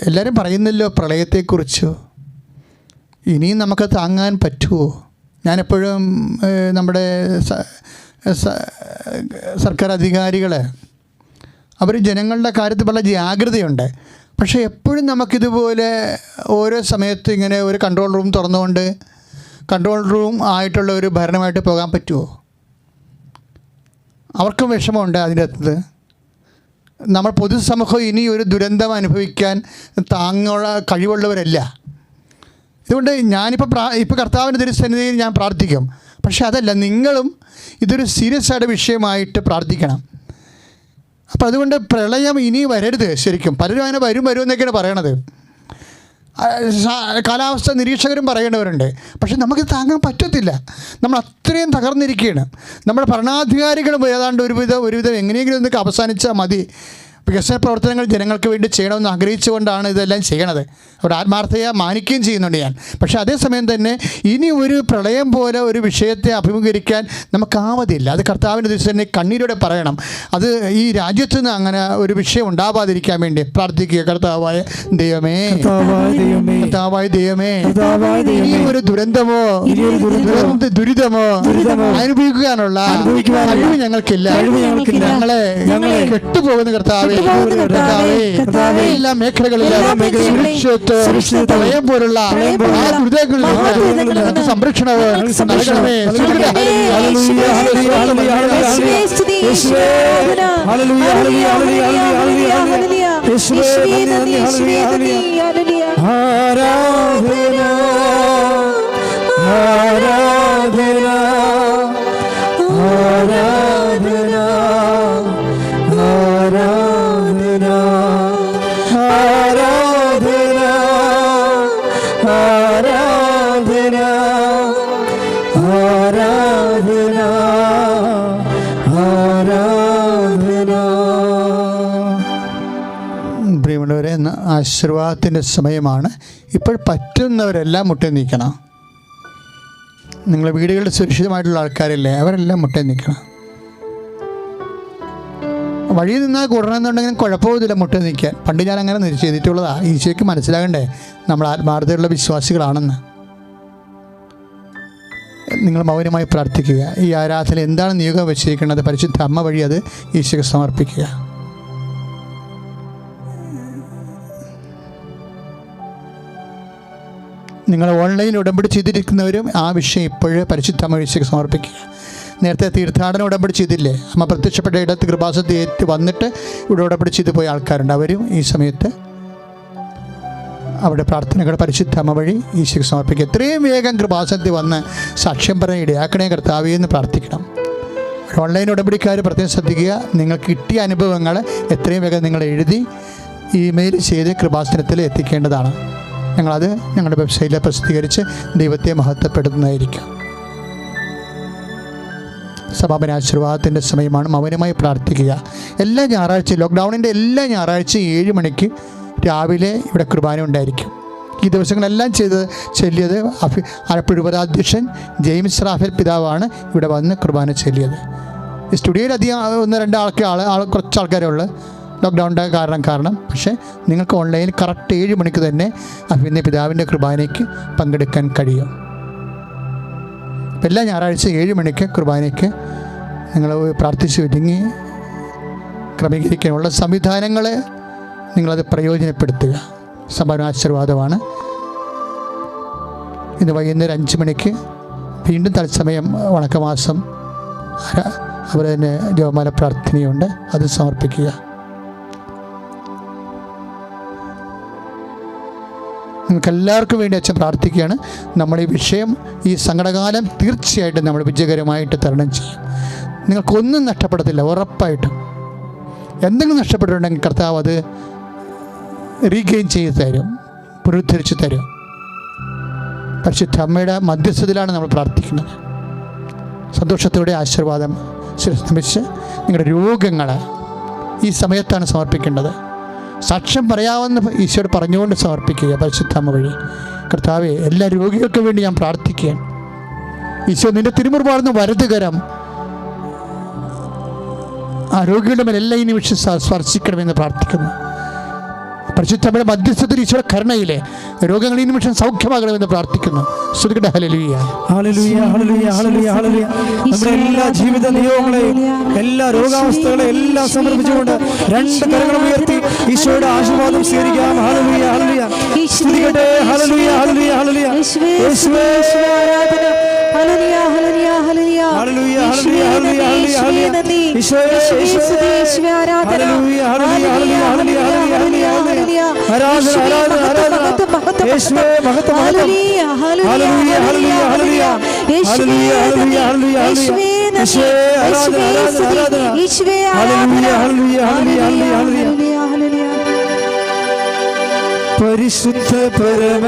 എല്ലാവരും പറയുന്നല്ലോ പ്രളയത്തെക്കുറിച്ചു, ഇനിയും നമുക്ക് താങ്ങാൻ പറ്റുമോ? ഞാനെപ്പോഴും നമ്മുടെ സർക്കാർ അധികാരികൾ അവർ ജനങ്ങളുടെ കാര്യത്തിൽ വളരെ ജാഗ്രതയുണ്ട്. പക്ഷേ എപ്പോഴും നമുക്കിതുപോലെ ഓരോ സമയത്തും ഇങ്ങനെ ഒരു കൺട്രോൾ റൂം തുറന്നുകൊണ്ട് കൺട്രോൾ റൂം ആയിട്ടുള്ള ഒരു ഭരണമായിട്ട് പോകാൻ പറ്റുമോ? അവർക്കും വിഷമമുണ്ട് അതിൻ്റെ അകത്ത്. നമ്മൾ പൊതുസമൂഹം ഇനി ഒരു ദുരന്തം അനുഭവിക്കാൻ താങ്ങുള്ള കഴിവുള്ളവരല്ല. ഇതുകൊണ്ട് ഇപ്പോൾ കർത്താവിൻ്റെ തിരുസന്നിധിയിൽ ഞാൻ പ്രാർത്ഥിക്കും. പക്ഷേ അതല്ല, നിങ്ങളും ഇതൊരു സീരിയസ് ആയിട്ട് വിഷയമായിട്ട് പ്രാർത്ഥിക്കണം. അപ്പോൾ അതുകൊണ്ട് പ്രളയം ഇനി വരരുത്. ശരിക്കും പലരും അങ്ങനെ വരും എന്നൊക്കെയാണ് പറയണത്. കാലാവസ്ഥ നിരീക്ഷകരും പറയേണ്ടവരുണ്ട്. പക്ഷെ നമുക്ക് താങ്ങാൻ പറ്റത്തില്ല. നമ്മൾ അത്രയും തകർന്നിരിക്കുകയാണ്. നമ്മുടെ ഭരണാധികാരികളും ഏതാണ്ട് ഒരുവിധം എങ്ങനെയെങ്കിലും ഒന്നൊക്കെ അവസാനിച്ചാൽ മതി, വികസന പ്രവർത്തനങ്ങൾ ജനങ്ങൾക്ക് വേണ്ടി ചെയ്യണമെന്ന് ആഗ്രഹിച്ചുകൊണ്ടാണ് ഇതെല്ലാം ചെയ്യണത്. അവർ ആത്മാർത്ഥതയെ മാനിക്കുകയും ചെയ്യുന്നുണ്ട് ഞാൻ. പക്ഷേ അതേസമയം തന്നെ ഇനി ഒരു പ്രളയം പോലെ ഒരു വിഷയത്തെ അഭിമുഖീകരിക്കാൻ നമുക്കാവതില്ല. അത് കർത്താവിൻ്റെ ദിവസം തന്നെ കണ്ണീരോടെ പറയണം. അത് ഈ രാജ്യത്ത് നിന്ന് അങ്ങനെ ഒരു വിഷയം ഉണ്ടാവാതിരിക്കാൻ വേണ്ടി പ്രാർത്ഥിക്കുക. കർത്താവായ ദൈവമേ, കർത്താവായ ദൈവമേ, ഈ ഒരു ദുരന്തമോ ദുരിതമോ അനുഭവിക്കാനുള്ള കഴിവ് ഞങ്ങൾക്കില്ല. ഞങ്ങളെ കെട്ടുപോകുന്ന കർത്താവേ, എല്ലാ മേഖലകളിലും പ്രളയം പോലുള്ള ആ ദുരിതങ്ങളിൽ സംരക്ഷണവും നൽകണമേ. പ്രിയമുള്ളവരെ, ആശീർവാദത്തിൻ്റെ സമയമാണ്. ഇപ്പോൾ പറ്റുന്നവരെല്ലാം മുട്ടേ നിൽക്കണം. നിങ്ങളുടെ വീടുകളിൽ സുരക്ഷിതമായിട്ടുള്ള ആൾക്കാരില്ലേ, അവരെല്ലാം മുട്ടേ നിൽക്കണം. വഴിയിൽ നിന്നാൽ കൂടണമെന്നുണ്ടെങ്കിലും കുഴപ്പമൊന്നുമില്ല മുട്ടേ നിൽക്കാൻ. പണ്ട് ഞാൻ അങ്ങനെ ചെയ്തിട്ടുള്ളതാണ്. ഈശോയ്ക്ക് മനസ്സിലാകണ്ടേ നമ്മൾ ആത്മാർത്ഥതയുള്ള വിശ്വാസികളാണെന്ന്. നിങ്ങൾ മൗനമായി പ്രാർത്ഥിക്കുക. ഈ ആരാധന എന്താണ് നിയോഗം വെച്ചിരിക്കുന്നത്, പരിശുദ്ധ അമ്മ വഴി അത് ഈശോയ്ക്ക് സമർപ്പിക്കുക. നിങ്ങൾ ഓൺലൈൻ ഉടമ്പടി ചെയ്തിരിക്കുന്നവരും ആ വിഷയം ഇപ്പോഴേ പരിശുദ്ധ അമ്മ ഈശോയ്ക്ക് സമർപ്പിക്കുക. നേരത്തെ തീർത്ഥാടന ഉടമ്പടി ചെയ്തില്ലേ, അമ്മ പ്രത്യക്ഷപ്പെട്ട ഇടത്ത് കൃപാസനത്തിൽ ഏറ്റ് വന്നിട്ട് ഇവിടെ ഉടമ്പടി ചെയ്ത് പോയ ആൾക്കാരുണ്ട്. അവരും ഈ സമയത്ത് അവിടെ പ്രാർത്ഥനകൾ പരിശുദ്ധ അമ്മ വഴി ഈശോയ്ക്ക് സമർപ്പിക്കുക. എത്രയും വേഗം കൃപാസനത്തിൽ വന്ന് സാക്ഷ്യം പറഞ്ഞ ഇടയാക്കണേ കർത്താവേ എന്ന് പ്രാർത്ഥിക്കണം. ഓൺലൈൻ ഉടമ്പടിക്കാർ പ്രത്യേകം ശ്രദ്ധിക്കുക. നിങ്ങൾക്ക് കിട്ടിയ അനുഭവങ്ങൾ എത്രയും വേഗം നിങ്ങൾ എഴുതി ഇമെയിൽ ചെയ്ത് കൃപാസനത്തിൽ എത്തിക്കേണ്ടതാണ്. ഞങ്ങളത് ഞങ്ങളുടെ വെബ്സൈറ്റിൽ പ്രസിദ്ധീകരിച്ച് ദൈവത്തെ മഹത്വപ്പെടുത്തുന്നതായിരിക്കും. സമാപന ആശീർവാദത്തിൻ്റെ സമയമാണ്. മൗനമായി പ്രാർത്ഥിക്കുക. എല്ലാ ഞായറാഴ്ചയും, ലോക്ക്ഡൗണിൻ്റെ എല്ലാ ഞായറാഴ്ചയും 7 മണിക്ക് രാവിലെ ഇവിടെ കുർബാന ഉണ്ടായിരിക്കും. ഈ ദിവസങ്ങളെല്ലാം ചൊല്ലിയത് ആലപ്പുഴ ഉപരാധ്യക്ഷൻ ജെയിംസ് റാഫേൽ പിതാവാണ് ഇവിടെ വന്ന് കുർബാന ചൊല്ലിയത്. ഈ സ്റ്റുഡിയോയിൽ അധികം 1-2 കുറച്ച് ആൾക്കാരേ ഉള്ളൂ ലോക്ക്ഡൗണിൻ്റെ കാരണം. പക്ഷേ നിങ്ങൾക്ക് ഓൺലൈനിൽ കറക്റ്റ് 7 മണിക്ക് തന്നെ അഭിനയ പിതാവിൻ്റെ കുർബാനയ്ക്ക് പങ്കെടുക്കാൻ കഴിയും. എല്ലാ ഞായറാഴ്ച 7 മണിക്ക് കുർബാനയ്ക്ക് നിങ്ങൾ പ്രാർത്ഥിച്ച് ഒരുങ്ങി ക്രമീകരിക്കാനുള്ള സംവിധാനങ്ങൾ നിങ്ങളത് പ്രയോജനപ്പെടുത്തുക. സമാപനാശീർവാദമാണ്. ഇന്ന് വൈകുന്നേരം 5 മണിക്ക് വീണ്ടും തത്സമയം വണക്കമാസം അതുപോലെ തന്നെ ജപമാല പ്രാർത്ഥനയുണ്ട്, അത് സമർപ്പിക്കുക. നിങ്ങൾക്കെല്ലാവർക്കും വേണ്ടി അച്ഛൻ പ്രാർത്ഥിക്കുകയാണ്. നമ്മൾ ഈ വിഷയം, ഈ സങ്കടകാലം തീർച്ചയായിട്ടും നമ്മൾ വിജയകരമായിട്ട് തരണം ചെയ്യും. നിങ്ങൾക്കൊന്നും നഷ്ടപ്പെടത്തില്ല, ഉറപ്പായിട്ടും. എന്തെങ്കിലും നഷ്ടപ്പെട്ടിട്ടുണ്ടെങ്കിൽ കർത്താവ് അത് റീഗെയിൻ ചെയ്ത് തരും, പുനരുദ്ധരിച്ച് തരും. പരിശുദ്ധ അമ്മയുടെ മധ്യസ്ഥതയിലാണ് നമ്മൾ പ്രാർത്ഥിക്കുന്നത്. സന്തോഷത്തോടെ ആശീർവാദം നമിച്ച് നിങ്ങളുടെ രോഗങ്ങൾ ഈ സമയത്താണ് സമർപ്പിക്കേണ്ടത്. സാക്ഷ്യം പറയാമെന്ന് ഈശോയോട് പറഞ്ഞുകൊണ്ട് സമർപ്പിക്കുക പരിശുദ്ധ അമ്മ വഴി. കർത്താവെ, എല്ലാ രോഗികൾക്കും വേണ്ടി ഞാൻ പ്രാർത്ഥിക്കുകയാണ്. ഈശോ, നിൻ്റെ തിരുമുറിവാർന്ന വലതുകരം ആ രോഗികളുടെ മേൽ എല്ലാ ഈ നിമിഷം സ്പർശിക്കണമെന്ന് പ്രാർത്ഥിക്കുന്നു. പരിശുദ്ധമ്മയുടെ മധ്യസ്ഥത്തിൽ ഈശോയുടെ കരുണയിലെ രോഗങ്ങൾ ഈ നിമിഷം സൗഖ്യമാകണമെന്ന് പ്രാർത്ഥിക്കുന്നു. സ്തുതിക്കട്ടെ. ഹല്ലേലൂയ, ഹല്ലേലൂയ, ഹല്ലേലൂയ, ഹല്ലേലൂയ, ഹല്ലേലൂയ. നമ്മുടെ എല്ലാ ജീവിത നിയോഗങ്ങളെയും, എല്ലാ രോഗാവസ്ഥകളെയും എല്ലാം സമർപ്പിച്ചുകൊണ്ട് 2 കരങ്ങളും ഉയർത്തി ഈശോയുടെ ആശീർവാദം സ്വീകരിക്കാം. ഹല്ലേലൂയ, ഹല്ലേലൂയ. സ്തുതിക്കട്ടെ. ഹല്ലേലൂയ, ഹല്ലേലൂയ, ഹല്ലേലൂയ. യേശുവേ, ആരാധന. ഹല്ലേലൂയ, ഹല്ലേലൂയ, ഹല്ലേലൂയ. ഹല്ലേലൂയ, ഹല്ലേലൂയ, ഹല്ലേലൂയ, ഹല്ലേലൂയ. ഈശോയെ, യേശുവേ, ആരാധന. ഹല്ലേലൂയ, ഹല്ലേലൂയ, ഹല്ലേലൂയ, ഹല്ലേലൂയ, ഹല്ലേലൂയ. ആരാധന, ആരാധന, ആരാധന. യേശുവേ, മഹത്വം, മഹത്വം. ഹല്ലേലൂയ, ഹല്ലേലൂയ, ഹല്ലേലൂയ, ഹല്ലേലൂയ. ഹല്ലേലൂയ, ഹല്ലേലൂയ, ഹല്ലേലൂയ, ഹല്ലേലൂയ. യേശുവേ, ആരാധന, ആരാധന, ആരാധന. യേശുവേ, ഹല്ലേലൂയ, ഹല്ലേലൂയ, ഹല്ലേലൂയ, ഹല്ലേലൂയ, ഹല്ലേലൂയ. ഹല്ലേലൂയ, ഹല്ലേലൂയ. പരിശുദ്ധ പരമ